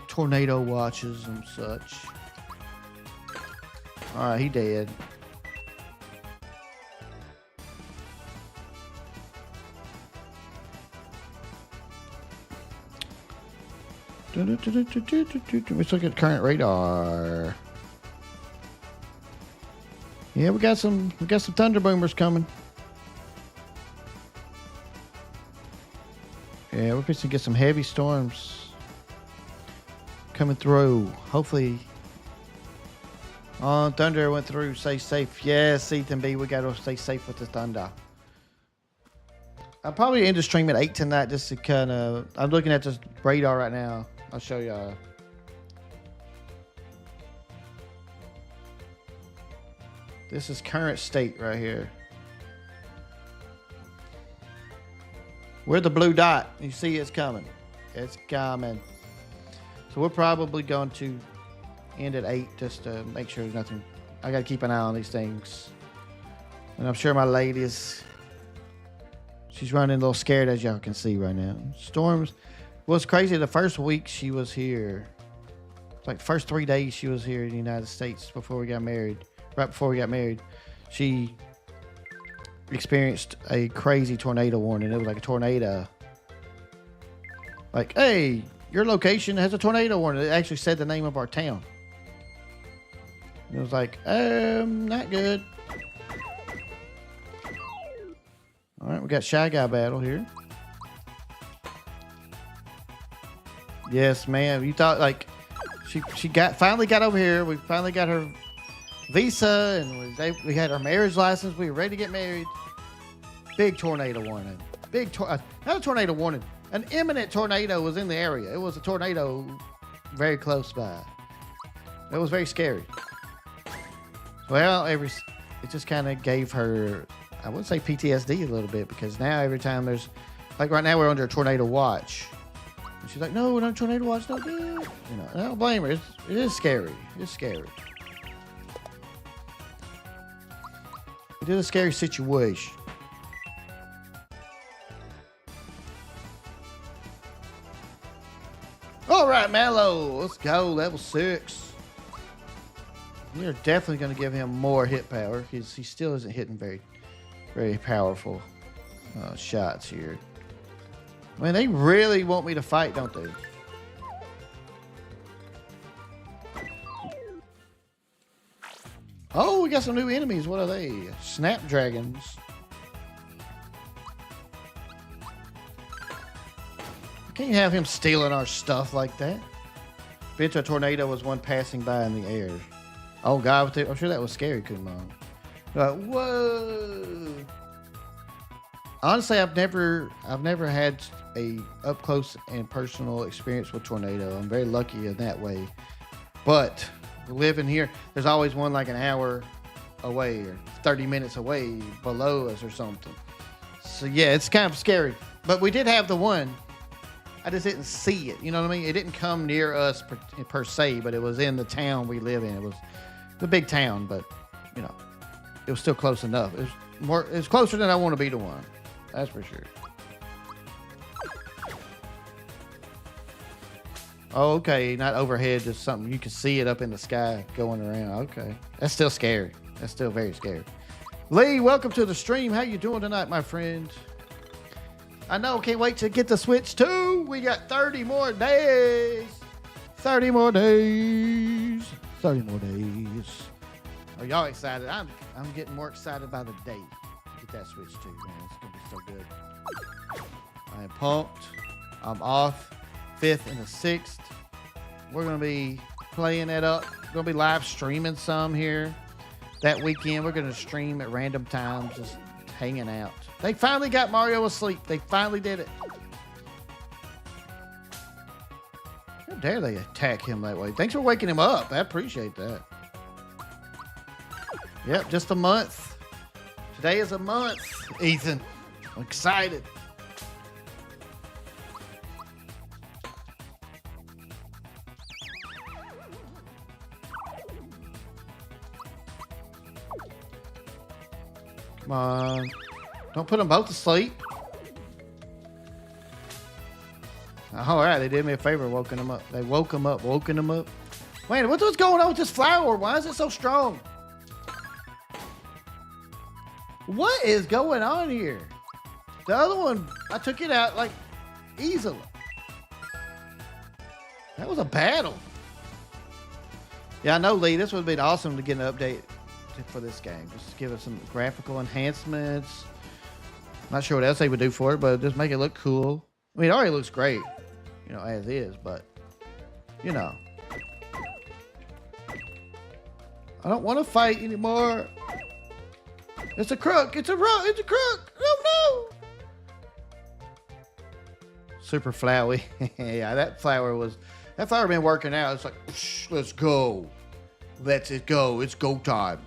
Tornado watches and such. All right, he dead. Let's look at current radar. Yeah, we got some thunder boomers coming. Yeah, we're going to get some heavy storms coming through. Hopefully, thunder went through. Stay safe. Yes, Ethan B. We got to stay safe with the thunder. I'll probably end the stream at 8 tonight just to kind of... I'm looking at this radar right now. I'll show y'all. This is current state right here. We're the blue dot. You see it's coming. It's coming. So we're probably going to end at 8 just to make sure there's nothing. I got to keep an eye on these things. And I'm sure my lady is... She's running a little scared, as y'all can see right now. Storms. What's crazy, the first week she was here, like first 3 days she was here in the United States before we got married. Right before we got married, she experienced a crazy tornado warning. It was like a tornado. Like, hey, your location has a tornado warning. It actually said the name of our town. It was like, not good. All right, we got Shy Guy battle here. Yes, ma'am. You thought like she finally got over here. We finally got her visa and we had our marriage license. We were ready to get married. Big tornado warning. Not a tornado warning. An imminent tornado was in the area. It was a tornado very close by. It was very scary. Well, it just kind of gave her, I would say PTSD a little bit, because now every time there's, like right now we're under a tornado watch. And she's like, no, we're not a tornado watch, no good. You know, I don't blame her. It is scary. It's scary. It is a scary situation. All right, Mallow. Let's go. Level 6. We're definitely going to give him more hit power because he still isn't hitting very powerful shots here. I mean, they really want me to fight, don't they? Oh, we got some new enemies. What are they? Snapdragons. Can't have him stealing our stuff like that. Bet a tornado was one passing by in the air. Oh God, I'm sure that was scary, Kumon. Whoa! Honestly, I've never had a up close and personal experience with tornado. I'm very lucky in that way. But living here, there's always one like an hour away or 30 minutes away below us or something. So yeah, it's kind of scary. But we did have the one. I just didn't see it. You know what I mean? It didn't come near us per se, but it was in the town we live in. It was a big town, but you know, it was still close enough. It was closer than I want to be to one. That's for sure. Oh, okay. Not overhead, just something you can see it up in the sky going around. Okay. That's still scary. That's still very scary. Lee, welcome to the stream. How you doing tonight, my friend? I know, can't wait to get the Switch 2. We got 30 more days. 30 more days. 30 more days. Are y'all excited? I'm getting more excited by the day to get that Switch 2, man. It's going to be so good. I am pumped. I'm off 5th and the 6th. We're going to be playing that up. We're going to be live streaming some here. That weekend, we're going to stream at random times, just hanging out. They finally got Mario asleep. They finally did it. How dare they attack him that way? Thanks for waking him up. I appreciate that. Yep, just a month. Today is a month, Ethan. I'm excited. Come on. Don't put them both to sleep. All right, they did me a favor, woken them up. They woke them up. Wait, what's going on with this flower? Why is it so strong? What is going on here? The other one, I took it out like easily. That was a battle. Yeah, I know, Lee. This would have been awesome to get an update for this game. Just give us some graphical enhancements. Not sure what else they would do for it, but just make it look cool. I mean, it already looks great, you know, as is, but, you know. I don't want to fight anymore. It's a crook. It's a crook. It's a crook. Oh, no. Super flowy. Yeah, that flower been working out. It's like, let's go. Let's it go. It's go time.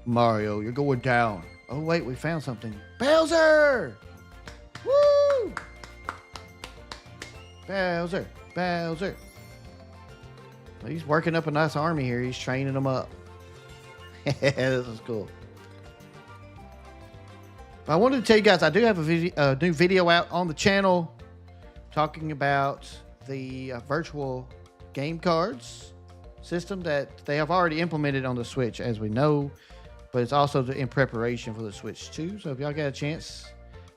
Mario, you're going down. Oh, wait, we found something. Bowser! Woo! Bowser. Well, he's working up a nice army here. He's training them up. This is cool. I wanted to tell you guys, I do have a new video out on the channel talking about the virtual game cards system that they have already implemented on the Switch, as we know. But it's also in preparation for the Switch 2. So if y'all got a chance,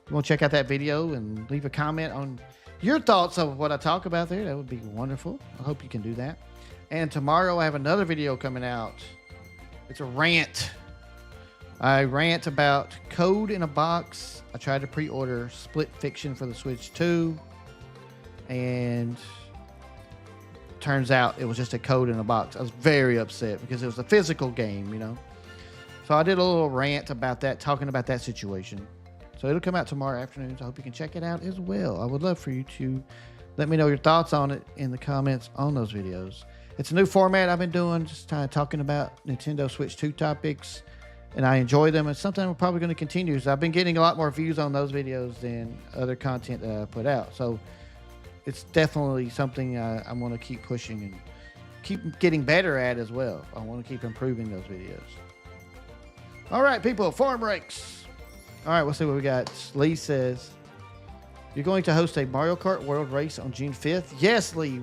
you want to check out that video and leave a comment on your thoughts of what I talk about there, that would be wonderful. I hope you can do that. And tomorrow I have another video coming out. It's a rant. I rant about code in a box. I tried to pre-order Split Fiction for the Switch 2. And turns out it was just a code in a box. I was very upset because it was a physical game, you know. So I did a little rant about that, talking about that situation. So it'll come out tomorrow afternoon. So I hope you can check it out as well. I would love for you to let me know your thoughts on it in the comments on those videos. It's a new format I've been doing, just kind of talking about Nintendo Switch 2 topics. And I enjoy them. It's something we're probably going to continue. So I've been getting a lot more views on those videos than other content that I put out. So it's definitely something I want to keep pushing and keep getting better at as well. I want to keep improving those videos. All right, people, farm ranks. All right, we'll see what we got. Lee says, You're going to host a Mario Kart World Race on June 5th. Yes, Lee.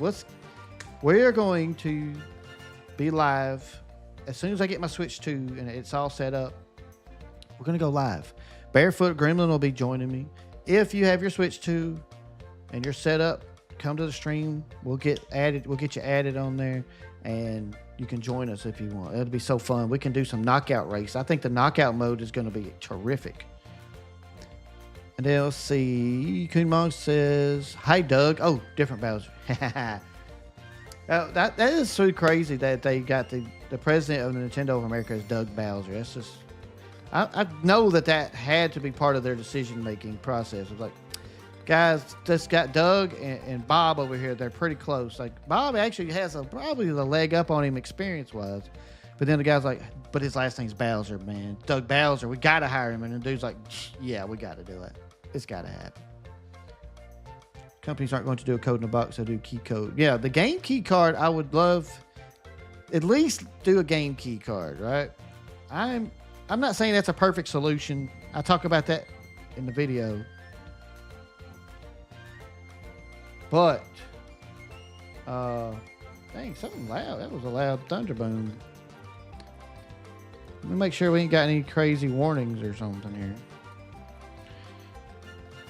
We're going to be live as soon as I get my Switch 2 and it's all set up. We're going to go live. Barefoot Gremlin will be joining me. If you have your Switch 2 and you're set up, come to the stream. We'll get you added on there, and you can join us if you want. It'll be so fun. We can do some knockout race. I think the knockout mode is going to be terrific. And then let's see. Kunmong says, "Hi, Doug." Oh, different Bowser. That is so crazy that they got the president of Nintendo of America is Doug Bowser. That's just, I know that had to be part of their decision-making process. It's like, guys, just got Doug and Bob over here. They're pretty close. Like, Bob actually has probably the leg up on him experience-wise. But then the guy's like, but his last name's Bowser, man. Doug Bowser. We got to hire him. And the dude's like, yeah, we got to do it. It's got to happen. Companies aren't going to do a code in a box. They'll do key code. Yeah, the game key card, I would love at least do a game key card, right? I'm not saying that's a perfect solution. I talk about that in the video. But, dang, something loud. That was a loud thunder boom. Let me make sure we ain't got any crazy warnings or something here.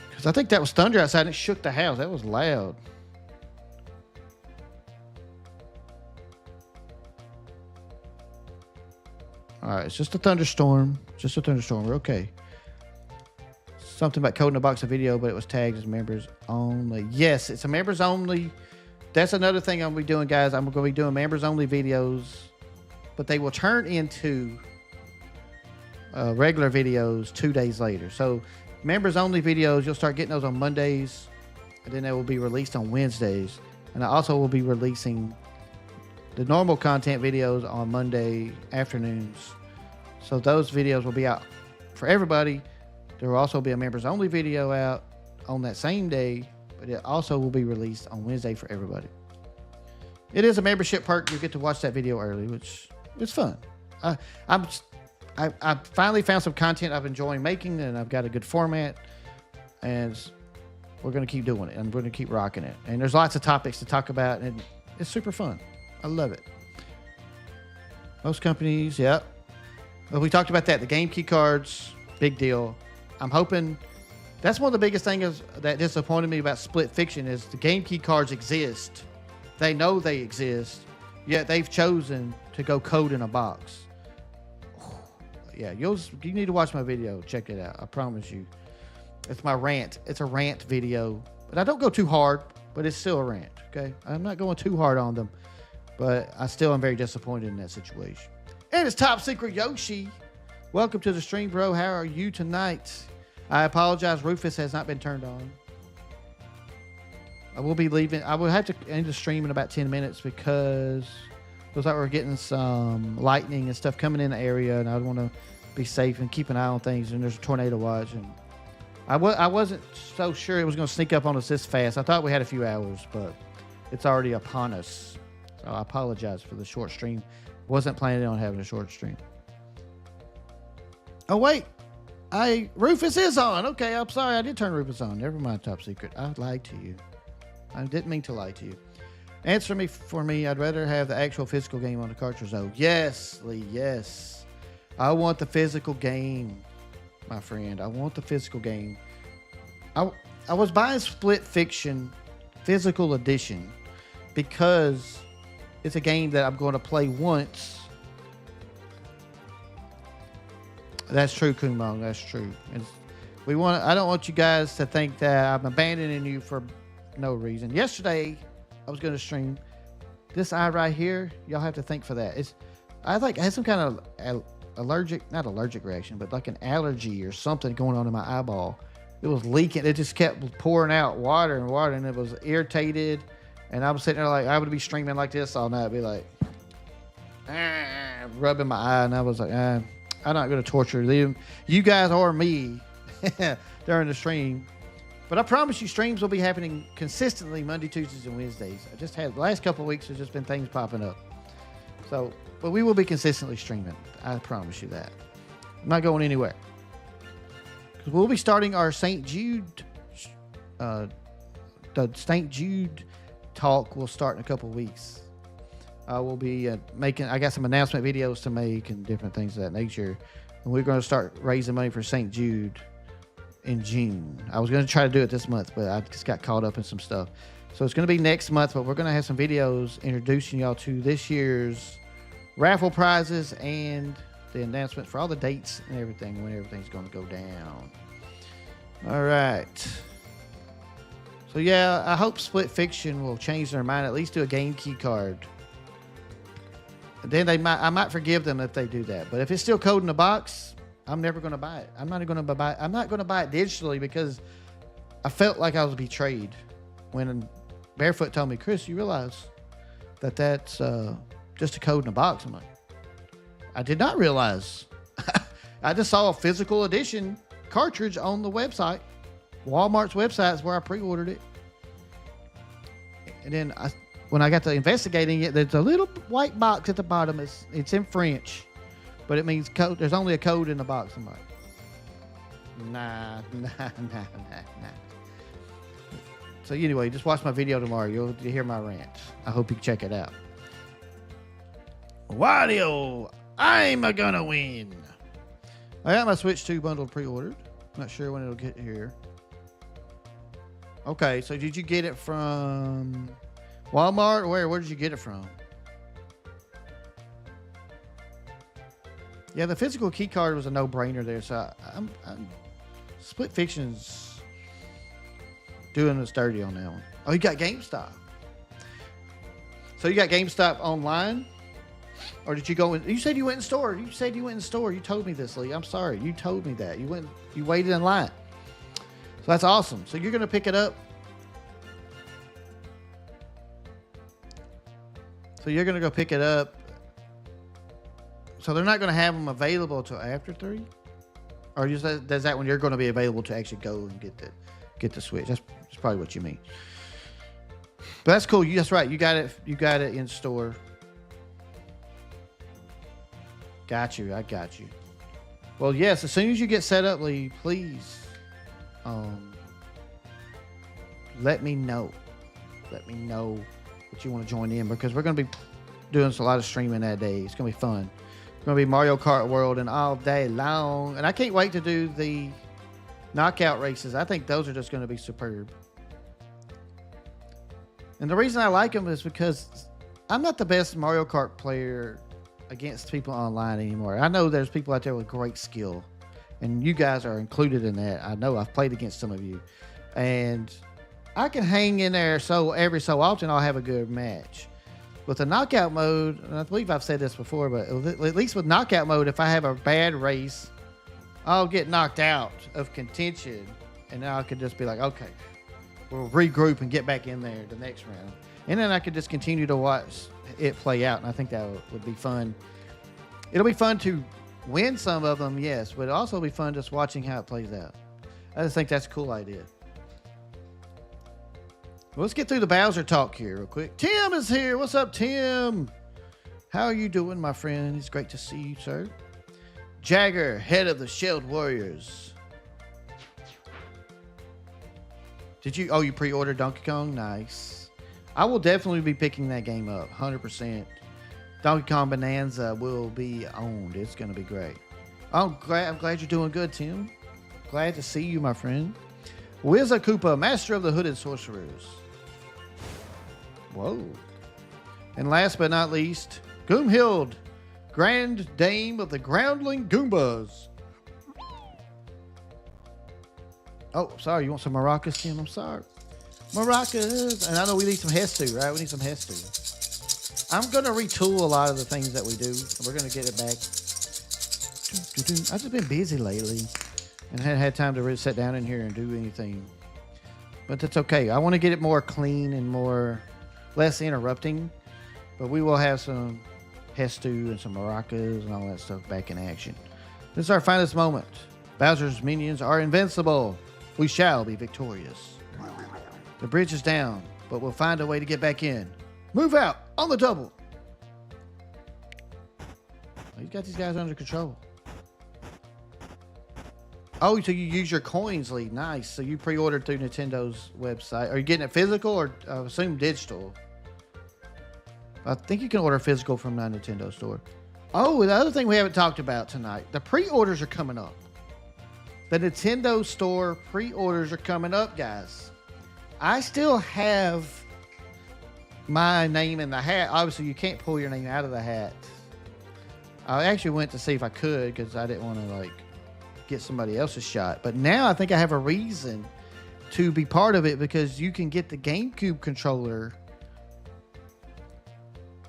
Because I think that was thunder outside and it shook the house. That was loud. All right, it's just a thunderstorm. Just a thunderstorm. We're okay. Something about code in a box of video, but it was tagged as members only. Yes, it's a members only. That's another thing I'm going to be doing, guys. I'm going to be doing members only videos, but they will turn into regular videos 2 days later. So members only videos, you'll start getting those on Mondays, and then they will be released on Wednesdays. And I also will be releasing the normal content videos on Monday afternoons. So those videos will be out for everybody. There will also be a members only video out on that same day, but it also will be released on Wednesday for everybody. It is a membership perk. You get to watch that video early, which is fun. I finally found some content I've enjoyed making, and I've got a good format, and we're going to keep doing it, and we're going to keep rocking it. And there's lots of topics to talk about, and it's super fun. I love it. Most companies, yep. Well, we talked about that. The game key cards, big deal. I'm hoping that's one of the biggest things that disappointed me about Split Fiction is the game key cards exist. They know they exist, yet they've chosen to go code in a box. Yeah, you need to watch my video. Check it out. I promise you. It's my rant. It's a rant video. But I don't go too hard, but it's still a rant, okay? I'm not going too hard on them, but I still am very disappointed in that situation. And it's Top Secret Yoshi. Welcome to the stream, bro. How are you tonight? I apologize. Rufus has not been turned on. I will be leaving. I will have to end the stream in about 10 minutes because it looks like we're getting some lightning and stuff coming in the area, and I want to be safe and keep an eye on things. And there's a tornado watch, and I wasn't so sure it was going to sneak up on us this fast. I thought we had a few hours, but it's already upon us. So I apologize for the short stream. Wasn't planning on having a short stream. Oh wait, Rufus is on. Okay, I'm sorry, I did turn Rufus on. Never mind, Top Secret. I lied to you. I didn't mean to lie to you. Answer me for me. I'd rather have the actual physical game on the cartridge though. Yes, Lee, yes. I want the physical game, my friend. I want the physical game. I was buying Split Fiction Physical Edition because it's a game that I'm going to play once. That's true, Kumong. That's true. I don't want you guys to think that I'm abandoning you for no reason. Yesterday, I was going to stream this eye right here. Y'all have to think for that. I had some kind of not allergic reaction, but like an allergy or something going on in my eyeball. It was leaking. It just kept pouring out water and water, and it was irritated. And I was sitting there like, I would be streaming like this all night. I'd be like, rubbing my eye, and I was like, I'm not going to torture them, you guys or me during the stream. But I promise you, streams will be happening consistently Monday, Tuesdays, and Wednesdays. The last couple of weeks, there's just been things popping up. So, but we will be consistently streaming. I promise you that. I'm not going anywhere. Because we'll be starting our St. Jude uh, the St. Jude talk will start in a couple of weeks. I will be I got some announcement videos to make and different things of that nature. And we're going to start raising money for St. Jude in June. I was going to try to do it this month, but I just got caught up in some stuff. So it's going to be next month, but we're going to have some videos introducing y'all to this year's raffle prizes and the announcement for all the dates and everything, when everything's going to go down. All right. So yeah, I hope Split Fiction will change their mind, at least do a game key card. Then I might forgive them if they do that. But if it's still code in the box, I'm never going to buy it. I'm not going to buy it digitally because I felt like I was betrayed when Barefoot told me, Chris, you realize that that's just a code in a box. I'm like, I did not realize. I just saw a physical edition cartridge on the website. Walmart's website is where I pre-ordered it. And then when I got to investigating it, there's a little white box at the bottom. It's in French, but it means code. There's only a code in the box. I'm like, nah. So anyway, just watch my video tomorrow. You'll hear my rant. I hope you check it out. Wario, I'm gonna win. I got my Switch 2 bundle pre-ordered. Not sure when it'll get here. Okay, so did you get it from Walmart or where did you get it from? Yeah, the physical key card was a no-brainer there. So I'm Split Fiction's doing us dirty on that one. Oh, you got GameStop. So you got GameStop online? Or did you go in? You said you went in store. You said you went in store. You told me this, Lee. I'm sorry. You told me that. You waited in line. So that's awesome. So you're going to pick it up. So you're going to go pick it up. So they're not going to have them available until after 3? Or does that when you're going to be available to actually go and get the Switch? That's probably what you mean. But that's cool. That's right. You got it in store. Got you. I got you. Well, yes. As soon as you get set up, Lee, please, let me know. Let me know that you want to join in because we're going to be doing a lot of streaming that day. It's going to be fun. It's going to be Mario Kart World and all day long. And I can't wait to do the knockout races. I think those are just going to be superb. And the reason I like them is because I'm not the best Mario Kart player against people online anymore. I know there's people out there with great skill, and you guys are included in that. I know I've played against some of you, and I can hang in there every so often I'll have a good match. With the knockout mode, and I believe I've said this before, but at least with knockout mode, if I have a bad race, I'll get knocked out of contention, and then I could just be like, okay, we'll regroup and get back in there the next round. And then I could just continue to watch it play out, and I think that would be fun. It'll be fun to win some of them, yes, but it'll also be fun just watching how it plays out. I just think that's a cool idea. Well, let's get through the Bowser talk here real quick. Tim is here. What's up, Tim? How are you doing, my friend? It's great to see you, sir. Jagger, head of the Shield Warriors. You pre-ordered Donkey Kong? Nice. I will definitely be picking that game up, 100%. Donkey Kong Bonanza will be owned. It's going to be great. I'm glad you're doing good, Tim. Glad to see you, my friend. Wizza Koopa, Master of the Hooded Sorcerers. Whoa. And last but not least, Goomhild, Grand Dame of the Groundling Goombas. Oh, sorry. You want some maracas, Tim? I'm sorry. Maracas. And I know we need some Hestu, right? We need some Hestu. I'm going to retool a lot of the things that we do. We're going to get it back. I've just been busy lately and hadn't had time to really sit down in here and do anything. But that's okay. I want to get it more clean and less interrupting. But we will have some Hestu and some maracas and all that stuff back in action. This is our finest moment. Bowser's minions are invincible. We shall be victorious. The bridge is down, but we'll find a way to get back in. Move out on the double. He's got these guys under control. Oh, so you use your coins, Lee. Nice. So you pre-ordered through Nintendo's website. Are you getting it physical or I assume digital? I think you can order physical from the Nintendo store. Oh, the other thing we haven't talked about tonight, the pre-orders are coming up. The Nintendo store pre-orders are coming up, guys. I still have my name in the hat. Obviously, you can't pull your name out of the hat. I actually went to see if I could because I didn't want to like get somebody else's shot. But now I think I have a reason to be part of it because you can get the GameCube controller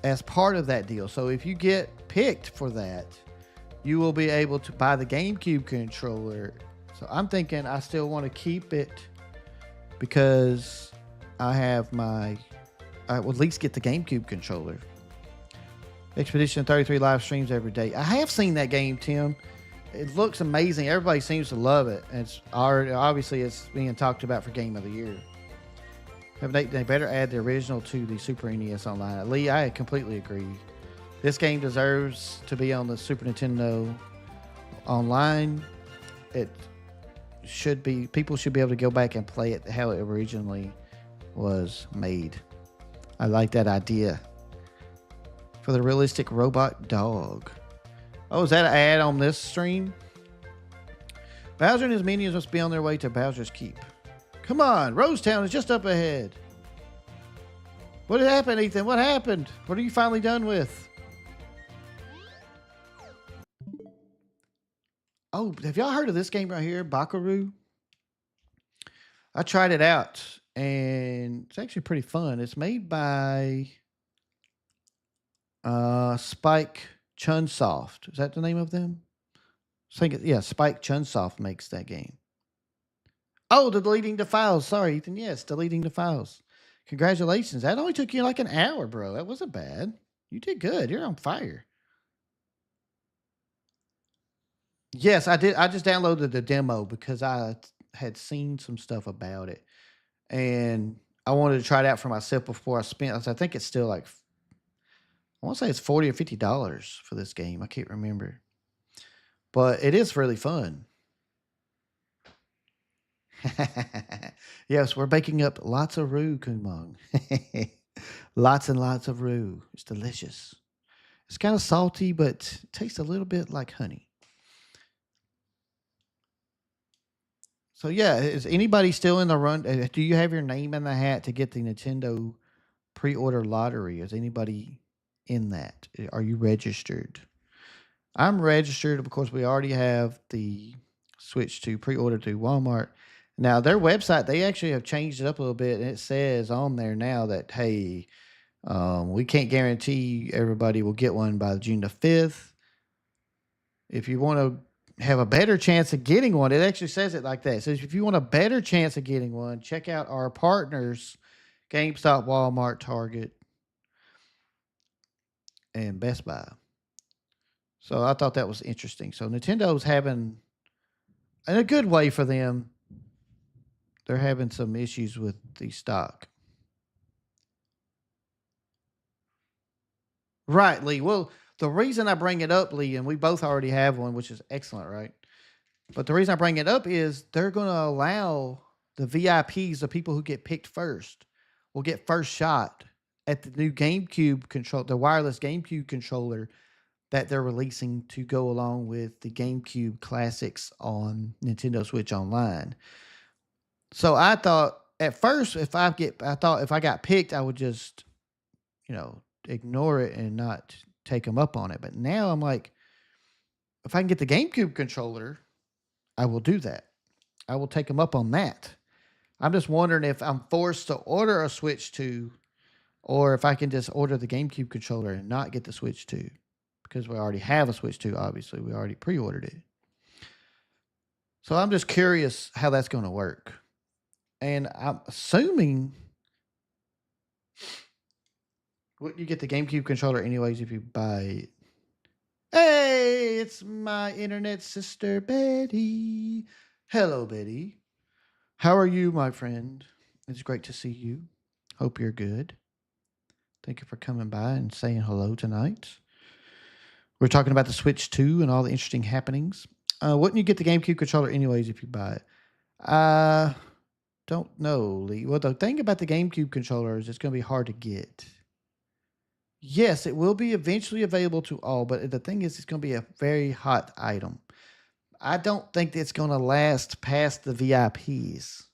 as part of that deal. So if you get picked for that, you will be able to buy the GameCube controller. So I'm thinking I still want to keep it because I will at least get the GameCube controller. Expedition 33 live streams every day. I have seen that game, Tim. It looks amazing. Everybody seems to love it. And it's already, obviously it's being talked about for Game of the Year. They better add the original to the Super NES Online. Lee, I completely agree. This game deserves to be on the Super Nintendo Online. It should be. People should be able to go back and play it how it originally was made. I like that idea. For the realistic robot dog. Oh, is that an ad on this stream? Bowser and his minions must be on their way to Bowser's Keep. Come on, Rosetown is just up ahead. What happened, Ethan? What happened? What are you finally done with? Oh, have y'all heard of this game right here, Bakaru? I tried it out, and it's actually pretty fun. It's made by Spike Chunsoft. Is that the name of them? I think yeah, Spike Chunsoft makes that game. Oh, the deleting the files. Sorry, Ethan. Yes, deleting the files. Congratulations. That only took you like an hour, bro. That wasn't bad. You did good. You're on fire. Yes, I did. I just downloaded the demo because I had seen some stuff about it. And I wanted to try it out for myself before I spent. I think it's still like, I want to say it's $40 or $50 for this game. I can't remember. But it is really fun. Yes, we're baking up lots of roux, Kumong. Lots and lots of roux. It's delicious. It's kind of salty, but it tastes a little bit like honey. So yeah, is anybody still in the run? Do you have your name in the hat to get the Nintendo pre-order lottery? Is anybody in that? Are you registered? I'm registered. Of course, we already have the Switch to pre-order through Walmart. Now, their website, they actually have changed it up a little bit, and it says on there now that, hey, we can't guarantee everybody will get one by June the 5th. If you want to have a better chance of getting one, it actually says it like that. It says if you want a better chance of getting one, check out our partners, GameStop, Walmart, Target, and Best Buy. So I thought that was interesting. So Nintendo's having, in a good way for them, they're having some issues with the stock. Right, Lee. Well, the reason I bring it up, Lee, and we both already have one, which is excellent, right? But the reason I bring it up is they're going to allow the VIPs, the people who get picked first, will get first shot at the new GameCube control, the wireless GameCube controller that they're releasing to go along with the GameCube classics on Nintendo Switch Online. So I thought at first, I thought if I got picked, I would just, ignore it and not take them up on it. But now I'm like, if I can get the GameCube controller, I will do that. I will take them up on that. I'm just wondering if I'm forced to order a Switch 2 or if I can just order the GameCube controller and not get the Switch 2 because we already have a Switch 2, obviously. We already pre-ordered it. So I'm just curious how that's going to work. And I'm assuming you get the GameCube controller anyways if you buy it. Hey, it's my internet sister, Betty. Hello, Betty. How are you, my friend? It's great to see you. Hope you're good. Thank you for coming by and saying hello tonight. We're talking about the Switch 2 and all the interesting happenings. Wouldn't you get the GameCube controller anyways if you buy it? I don't know, Lee. Well, the thing about the GameCube controller is it's going to be hard to get. Yes, it will be eventually available to all, but the thing is, it's going to be a very hot item. I don't think it's going to last past the VIPs,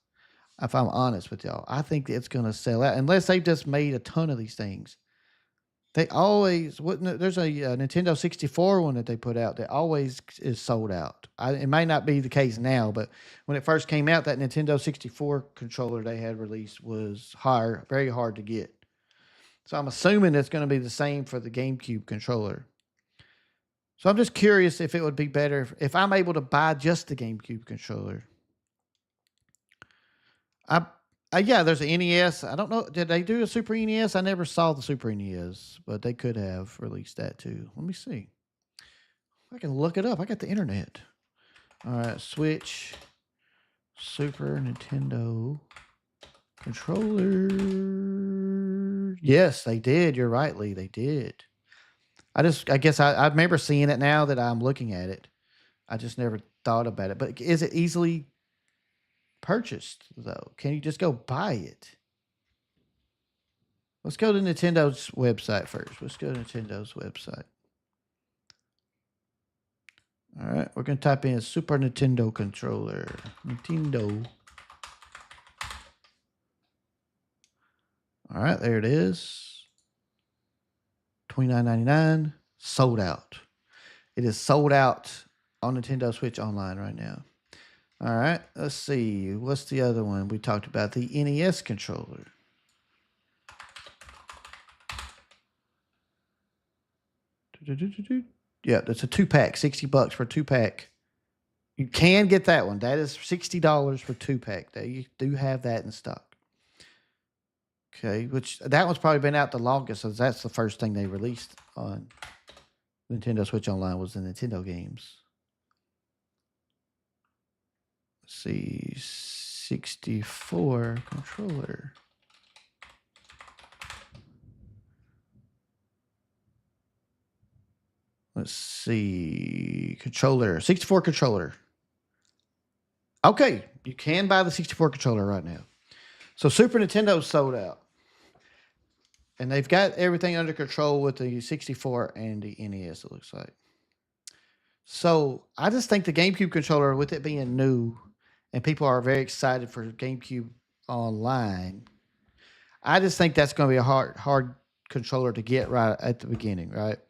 if I'm honest with y'all. I think it's going to sell out unless they've just made a ton of these things. They always wouldn't. There's a Nintendo 64 one that they put out that always is sold out. It may not be the case now, but when it first came out, that Nintendo 64 controller they had released was very hard to get. So I'm assuming it's going to be the same for the GameCube controller. So I'm just curious if it would be better if I'm able to buy just the GameCube controller. I yeah, there's an NES. I don't know. Did they do a Super NES? I never saw the Super NES, but they could have released that too. Let me see. I can look it up. I got the internet. All right, Switch, Super Nintendo controller. Yes, they did. You're right, Lee. They did. I guess I remember seeing it now that I'm looking at it. I just never thought about it. But is it easily purchased though? Can you just go buy it? Let's go to Nintendo's website first. Let's go to Nintendo's website. All right, we're going to type in Super Nintendo controller. Nintendo. All right, there it is. $29.99. Sold out. It is sold out on Nintendo Switch Online right now. All right, let's see. What's the other one we talked about? The NES controller. Yeah, that's a 2-pack, $60 for a 2-pack. You can get that one. That is $60 for 2-pack. They do have that in stock. Okay, which that one's probably been out the longest, so that's the first thing they released on Nintendo Switch Online was the Nintendo games. Let's see, 64 controller. Let's see, controller, 64 controller. Okay, you can buy the 64 controller right now. So Super Nintendo's sold out. And they've got everything under control with the 64 and the NES, it looks like. So I just think the GameCube controller, with it being new, and people are very excited for GameCube Online, I just think that's going to be a hard controller to get right at the beginning, right?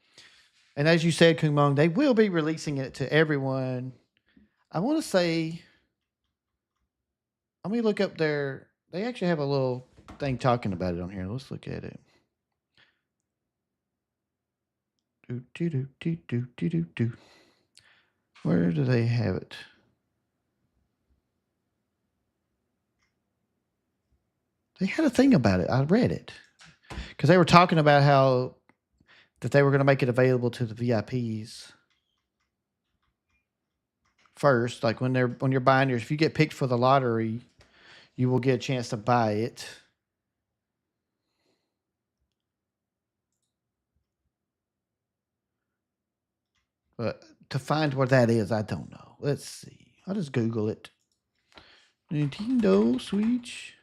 And as you said, Kumong, they will be releasing it to everyone. I want to say, let me look up their. They actually have a little thing talking about it on here. Let's look at it. Where do they have it? They had a thing about it. I read it because they were talking about how that they were going to make it available to the VIPs first. Like when you're buying yours, if you get picked for the lottery, you will get a chance to buy it. But to find where that is, I don't know. Let's see. I'll just Google it. Nintendo Switch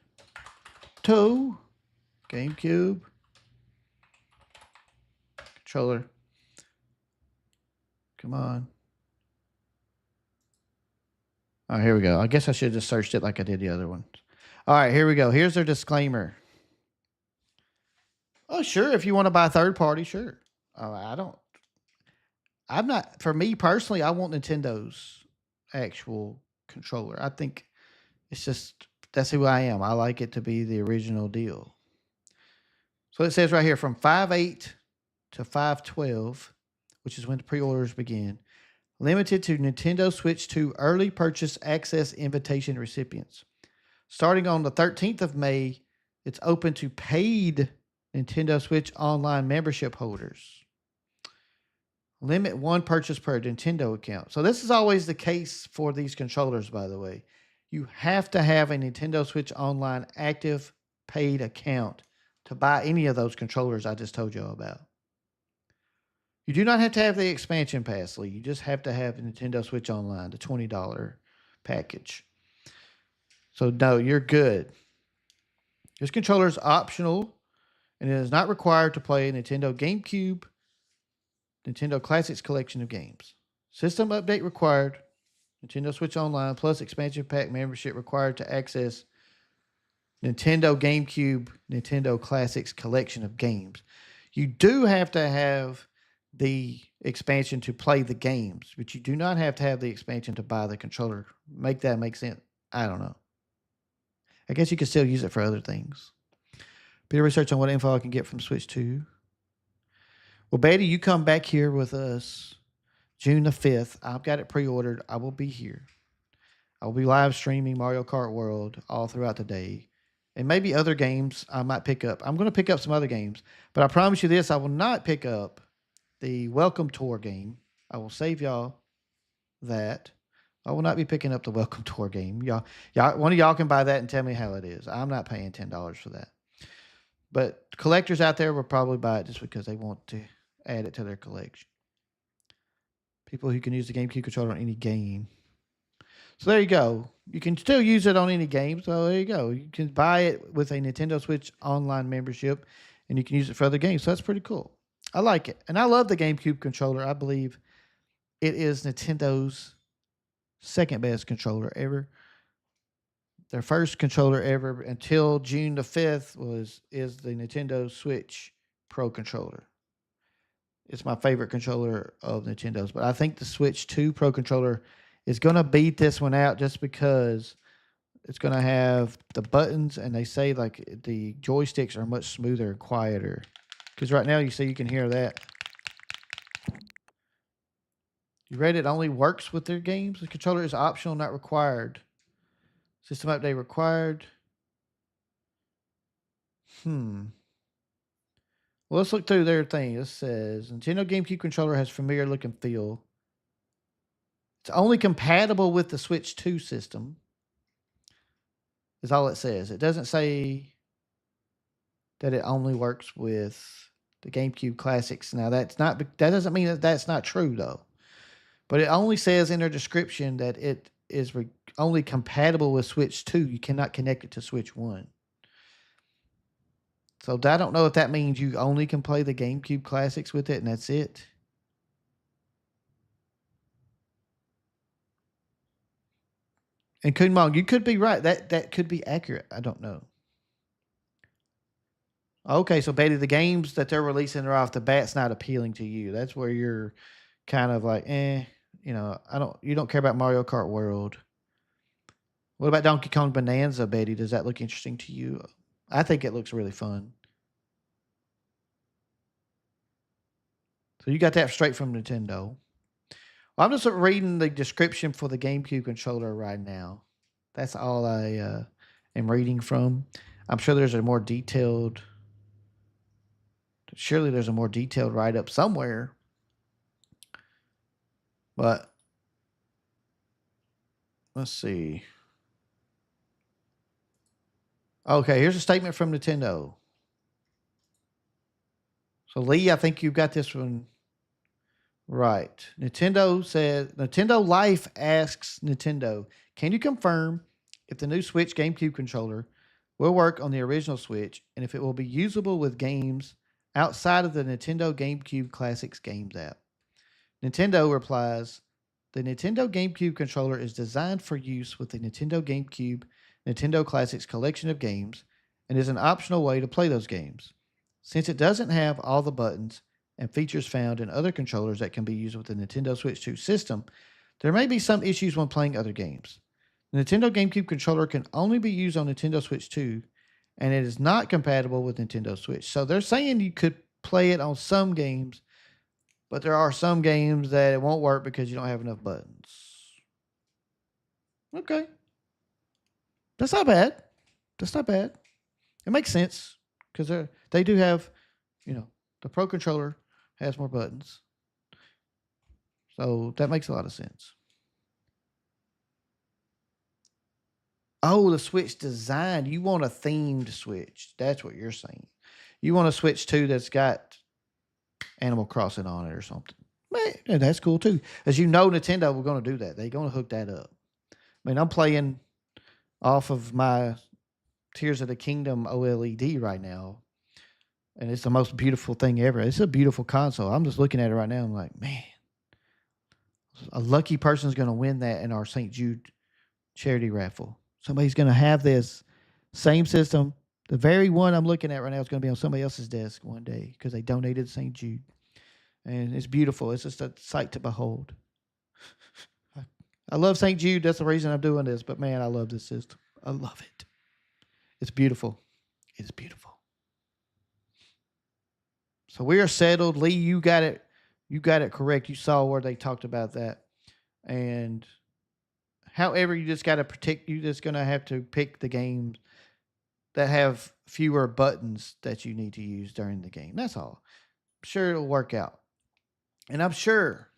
Toe GameCube controller. Come on. Oh, here we go. I guess I should have just searched it like I did the other one. All right, here we go. Here's their disclaimer. Oh, sure. If you want to buy third party, sure. I'm not, for me personally, I want Nintendo's actual controller. I think it's just, that's who I am. I like it to be the original deal. So it says right here from 5/8 to 5/12, which is when the pre-orders begin, limited to Nintendo Switch 2 early purchase access invitation recipients. Starting on the 13th of May, it's open to paid Nintendo Switch Online membership holders. Limit one purchase per Nintendo account. So this is always the case for these controllers, by the way. You have to have a Nintendo Switch Online active paid account to buy any of those controllers I just told you about. You do not have to have the expansion pass, Lee. You just have to have the Nintendo Switch Online, the $20 package. So, no, you're good. This controller is optional and it is not required to play Nintendo GameCube, Nintendo Classics collection of games. System update required. Nintendo Switch Online plus expansion pack membership required to access Nintendo GameCube, Nintendo Classics collection of games. You do have to have the expansion to play the games, but you do not have to have the expansion to buy the controller. Make that make sense? I don't know. I guess you can still use it for other things. Bit of research on what info I can get from Switch 2. Well, Betty, you come back here with us June the 5th. I've got it pre-ordered. I will be here. I will be live streaming Mario Kart World all throughout the day. And maybe other games I might pick up. I'm going to pick up some other games. But I promise you this, I will not pick up the Welcome Tour game. I will save y'all that. I will not be picking up the Welcome Tour game. Y'all, one of y'all can buy that and tell me how it is. I'm not paying $10 for that. But collectors out there will probably buy it just because they want to add it to their collection. People who can use the GameCube controller on any game. So there you go. You can still use it on any game. So there you go. You can buy it with a Nintendo Switch Online membership, and you can use it for other games. So that's pretty cool. I like it. And I love the GameCube controller. I believe it is Nintendo's second best controller ever. Their first controller ever until June the 5th is the Nintendo Switch Pro controller. It's my favorite controller of Nintendo's, but I think the Switch 2 Pro controller is going to beat this one out just because it's going to have the buttons, and they say like the joysticks are much smoother and quieter. Because right now you see you can hear that. You read it only works with their games. The controller is optional, not required. System update required. Well, let's look through their thing. It says Nintendo GameCube controller has familiar look and feel. It's only compatible with the Switch 2 system. Is all it says. It doesn't say that it only works with the GameCube Classics. Now that doesn't mean that that's not true though. But it only says in their description that it is only compatible with Switch 2. You cannot connect it to Switch 1. So I don't know if that means you only can play the GameCube Classics with it and that's it. And Kunmong, you could be right. That could be accurate. I don't know. Okay, so Betty, the games that they're releasing are off the bat's not appealing to you. That's where you're kind of like, you don't care about Mario Kart World. What about Donkey Kong Bonanza, Betty? Does that look interesting to you? I think it looks really fun. So you got that straight from Nintendo. Well, I'm just reading the description for the GameCube controller right now. That's all I am reading from. I'm sure there's a more detailed. Surely there's a more detailed write-up somewhere. But let's see. Okay, here's a statement from Nintendo. So Lee, I think you got this one right. Nintendo Life asks Nintendo, can you confirm if the new Switch GameCube controller will work on the original Switch and if it will be usable with games outside of the Nintendo GameCube Classics Games app? Nintendo replies, the Nintendo GameCube controller is designed for use with the Nintendo GameCube Nintendo Classics collection of games and is an optional way to play those games. Since it doesn't have all the buttons and features found in other controllers that can be used with the Nintendo Switch 2 system, there may be some issues when playing other games. The Nintendo GameCube controller can only be used on Nintendo Switch 2, and it is not compatible with Nintendo Switch. So they're saying you could play it on some games, but there are some games that it won't work because you don't have enough buttons. Okay. That's not bad. That's not bad. It makes sense because they do have, the Pro controller has more buttons. So that makes a lot of sense. Oh, the Switch design. You want a themed Switch. That's what you're saying. You want a Switch 2 that's got Animal Crossing on it or something. Man, yeah, that's cool too. As you know, Nintendo we're going to do that. They're going to hook that up. I mean, I'm playing off of my Tears of the Kingdom OLED right now, and it's the most beautiful thing ever. It's a beautiful console. I'm just looking at it right now. I'm like, man, a lucky person's going to win that in our St. Jude charity raffle. Somebody's going to have this same system. The very one I'm looking at right now is going to be on somebody else's desk one day because they donated to St. Jude. And it's beautiful. It's just a sight to behold. I love St. Jude. That's the reason I'm doing this. But man, I love this system. I love it. It's beautiful. It's beautiful. So we are settled. Lee, you got it. You got it correct. You saw where they talked about that. And however, you just got to protect. You're just gonna have to pick the games that have fewer buttons that you need to use during the game. That's all. I'm sure it'll work out. And I'm sure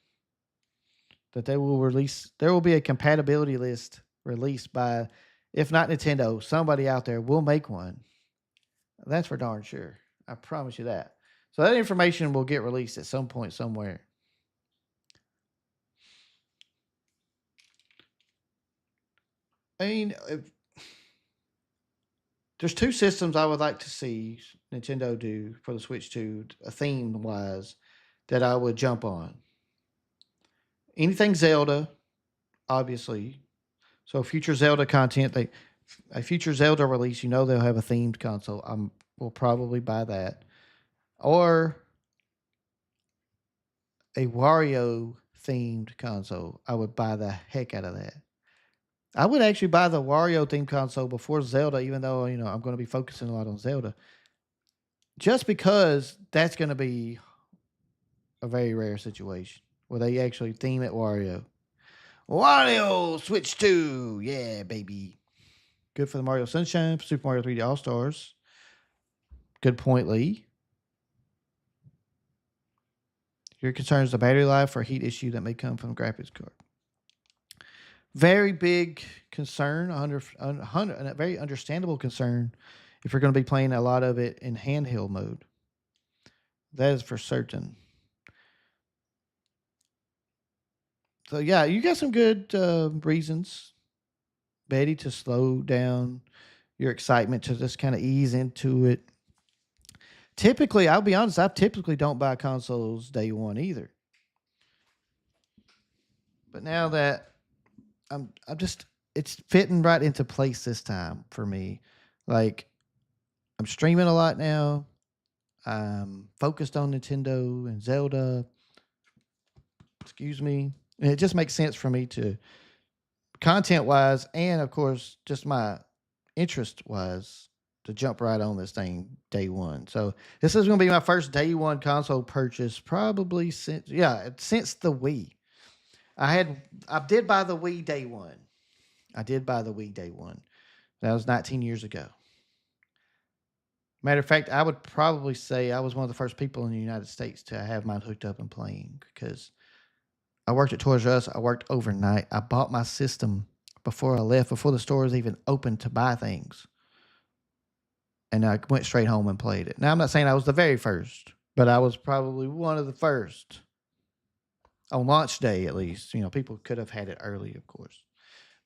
that they will release, there will be a compatibility list released by, if not Nintendo, somebody out there will make one. That's for darn sure. I promise you that. So that information will get released at some point somewhere. I mean, there's two systems I would like to see Nintendo do for the Switch 2, theme wise, that I would jump on. Anything Zelda, obviously. So future Zelda content, a future Zelda release, they'll have a themed console. Will probably buy that, or a Wario themed console. I would buy the heck out of that. I would actually buy the Wario themed console before Zelda, even though I'm going to be focusing a lot on Zelda, just because that's going to be a very rare situation where they actually theme it Wario. Wario Switch 2, yeah, baby. Good for the Mario Sunshine, Super Mario 3D All Stars. Good point, Lee. Your concern is the battery life or heat issue that may come from the graphics card. Very big concern, a very understandable concern if you're going to be playing a lot of it in handheld mode. That is for certain. So, yeah, you got some good reasons, Betty, to slow down your excitement, to just kind of ease into it. Typically, I'll be honest, I typically don't buy consoles day one either. But now that I'm just, it's fitting right into place this time for me. Like, I'm streaming a lot now. I'm focused on Nintendo and Zelda. Excuse me. And it just makes sense for me to, content wise, and of course, just my interest wise, to jump right on this thing day one. So this is going to be my first day one console purchase, probably since the Wii. I did buy the Wii day one. I did buy the Wii day one. That was 19 years ago. Matter of fact, I would probably say I was one of the first people in the United States to have mine hooked up and playing, because I worked at Toys R Us. I worked overnight. I bought my system before I left, before the store was even open to buy things. And I went straight home and played it. Now, I'm not saying I was the very first, but I was probably one of the first. On launch day, at least. People could have had it early, of course.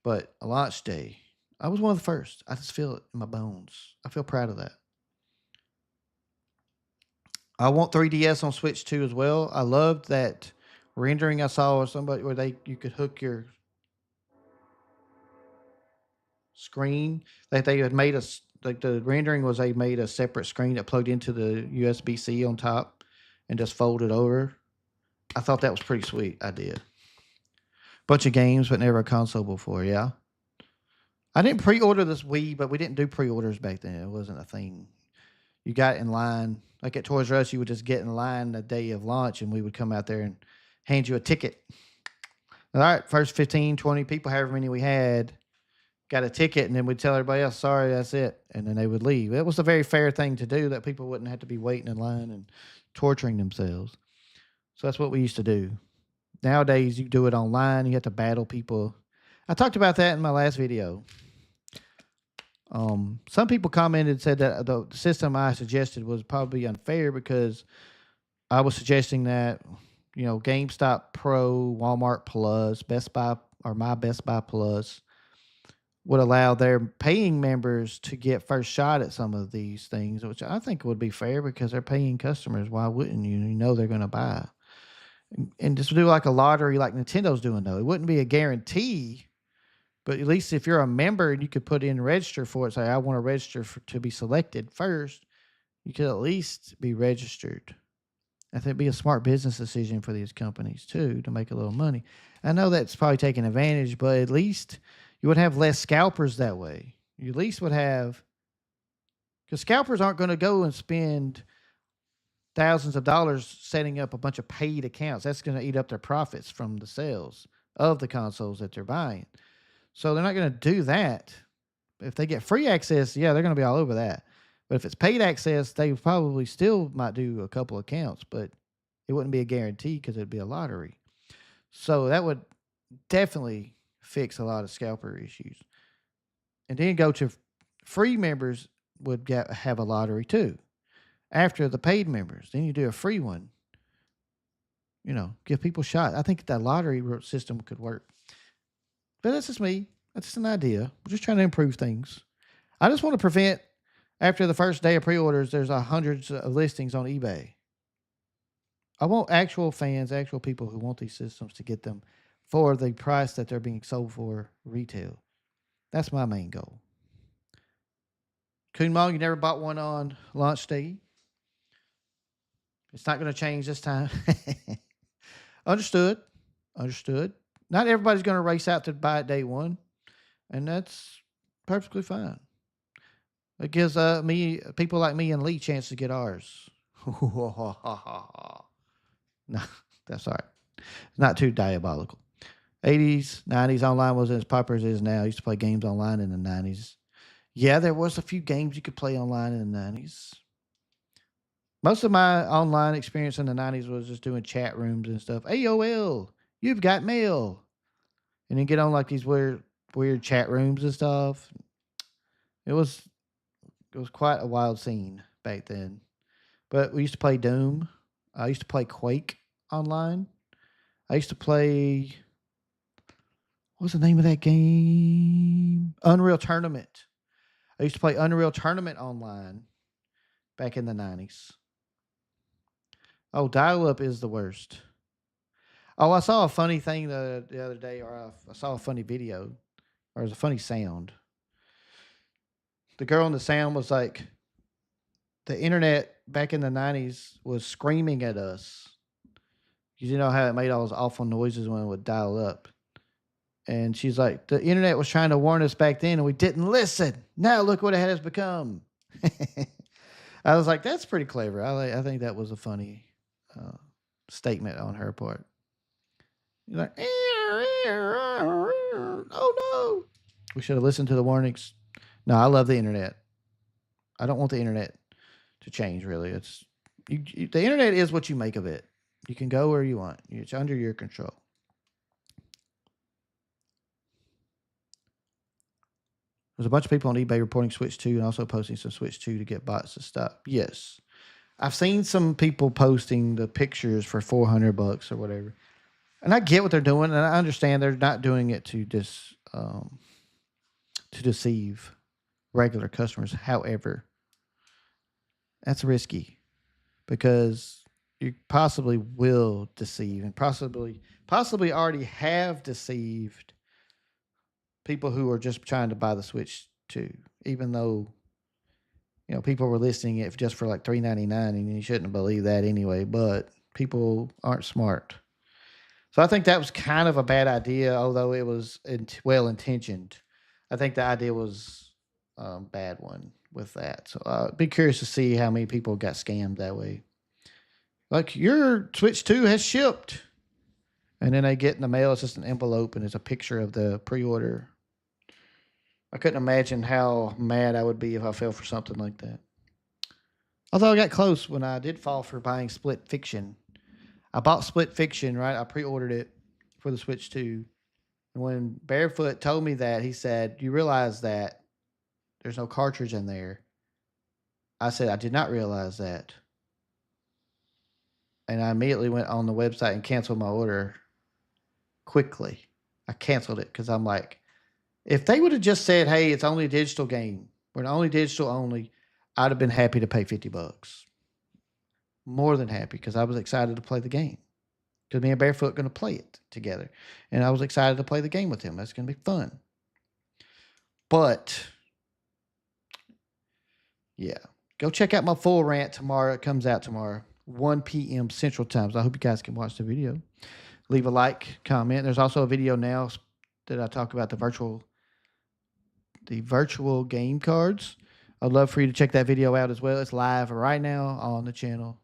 But on launch day, I was one of the first. I just feel it in my bones. I feel proud of that. I want 3DS on Switch 2 as well. I loved that rendering I saw of somebody where you could hook your screen. That they had made like the rendering was they made a separate screen that plugged into the USB-C on top and just folded over. I thought that was pretty sweet. I did. Bunch of games, but never a console before. Yeah. I didn't pre-order this Wii, but we didn't do pre-orders back then. It wasn't a thing. You got in line. Like at Toys R Us, you would just get in line the day of launch, and we would come out there and hand you a ticket. All right, first 15, 20 people, however many we had, got a ticket, and then we'd tell everybody else, sorry, that's it. And then they would leave. It was a very fair thing to do, that people wouldn't have to be waiting in line and torturing themselves. So that's what we used to do. Nowadays, you do it online. You have to battle people. I talked about that in my last video. Some people commented, said that the system I suggested was probably unfair because I was suggesting that, GameStop Pro, Walmart Plus, Best Buy, or My Best Buy Plus would allow their paying members to get first shot at some of these things, which I think would be fair because they're paying customers. Why wouldn't you? You know they're going to buy. And just do like a lottery like Nintendo's doing, though. It wouldn't be a guarantee, but at least if you're a member and you could put in register for it, say, I want to register to be selected first, you could at least be registered. I think it'd be a smart business decision for these companies too to make a little money. I know that's probably taking advantage, but at least you would have less scalpers that way. You at least would have, because scalpers aren't going to go and spend thousands of dollars setting up a bunch of paid accounts. That's going to eat up their profits from the sales of the consoles that they're buying. So they're not going to do that. If they get free access, yeah, they're going to be all over that. But if it's paid access, they probably still might do a couple accounts, but it wouldn't be a guarantee because it'd be a lottery. So that would definitely fix a lot of scalper issues. And then go to free members would have a lottery too. After the paid members, then you do a free one. Give people a shot. I think that lottery system could work. But that's just me. That's just an idea. We're just trying to improve things. I just want to prevent, after the first day of pre-orders, there's hundreds of listings on eBay. I want actual fans, actual people who want these systems to get them for the price that they're being sold for retail. That's my main goal. Kunmong, you never bought one on launch day. It's not going to change this time. Understood. Not everybody's going to race out to buy it day one, and that's perfectly fine. It gives people like me and Lee, chance to get ours. No, that's all right. It's not too diabolical. 80s, 90s online wasn't as popular as it is now. I used to play games online in the 90s. Yeah, there was a few games you could play online in the 90s. Most of my online experience in the 90s was just doing chat rooms and stuff. AOL, you've got mail. And then get on like these weird chat rooms and stuff. It was quite a wild scene back then. But we used to play Doom. I used to play Quake online. I used to play, what's the name of that game? Unreal Tournament. I used to play Unreal Tournament online back in the 90s. Oh, dial-up is the worst. Oh, I saw a funny thing the other day, or I saw a funny video, or it was a funny sound. The girl in the sound was like, the internet back in the 90s was screaming at us. You know how it made all those awful noises when it would dial up. And she's like, the internet was trying to warn us back then and we didn't listen. Now look what it has become. I was like, that's pretty clever. I think that was a funny statement on her part. You're like, oh no. We should have listened to the warnings. No, I love the internet. I don't want the internet to change, really. It's the internet is what you make of it. You can go where you want. It's under your control. There's a bunch of people on eBay reporting Switch 2 and also posting some Switch 2 to get bots to stop. Yes. I've seen some people posting the pictures for $400 or whatever. And I get what they're doing, and I understand they're not doing it to deceive regular customers. However, that's risky because you possibly will deceive and possibly already have deceived people who are just trying to buy the Switch 2, even though people were listing it just for like $399, and you shouldn't believe that anyway. But people aren't smart, so I think that was kind of a bad idea. Although it was well intentioned, I think the idea was a bad one with that. So I'd be curious to see how many people got scammed that way. Like, your Switch 2 has shipped, and then they get in the mail. It's just an envelope, and it's a picture of the pre-order. I couldn't imagine how mad I would be if I fell for something like that. Although I got close when I did fall for buying Split Fiction. I bought Split Fiction, right? I pre-ordered it for the Switch 2. And when Barefoot told me that, he said, you realize that there's no cartridge in there. I said, I did not realize that. and I immediately went on the website and canceled my order quickly. I canceled it because I'm like, if they would have just said, "Hey, it's only a digital game. We're only digital only," I'd have been happy to pay $50. More than happy because I was excited to play the game. Because me and Barefoot are going to play it together, and I was excited to play the game with him. That's going to be fun. But yeah, go check out my full rant tomorrow. It comes out tomorrow, 1 p.m. Central Time. So I hope you guys can watch the video. Leave a like, comment. There's also a video now that I talk about the virtual game cards. I'd love for you to check that video out as well. It's live right now on the channel.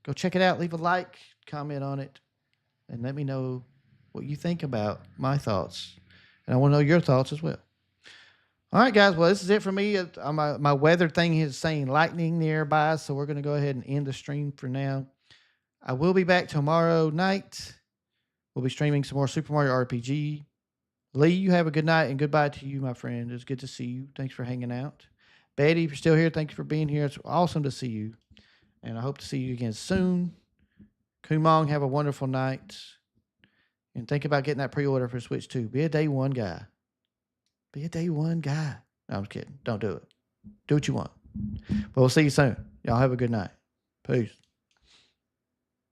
Go check it out. Leave a like, comment on it, and let me know what you think about my thoughts. And I want to know your thoughts as well. All right, guys. Well, this is it for me. My weather thing is saying lightning nearby, so we're going to go ahead and end the stream for now. I will be back tomorrow night. We'll be streaming some more Super Mario RPG. Lee, you have a good night, and goodbye to you, my friend. It's good to see you. Thanks for hanging out. Betty, if you're still here, thank you for being here. It's awesome to see you, and I hope to see you again soon. Kumong, have a wonderful night, and think about getting that pre-order for Switch 2. Be a day one guy. Be a day one guy. No, I'm kidding. Don't do it. Do what you want. But we'll see you soon. Y'all have a good night. Peace.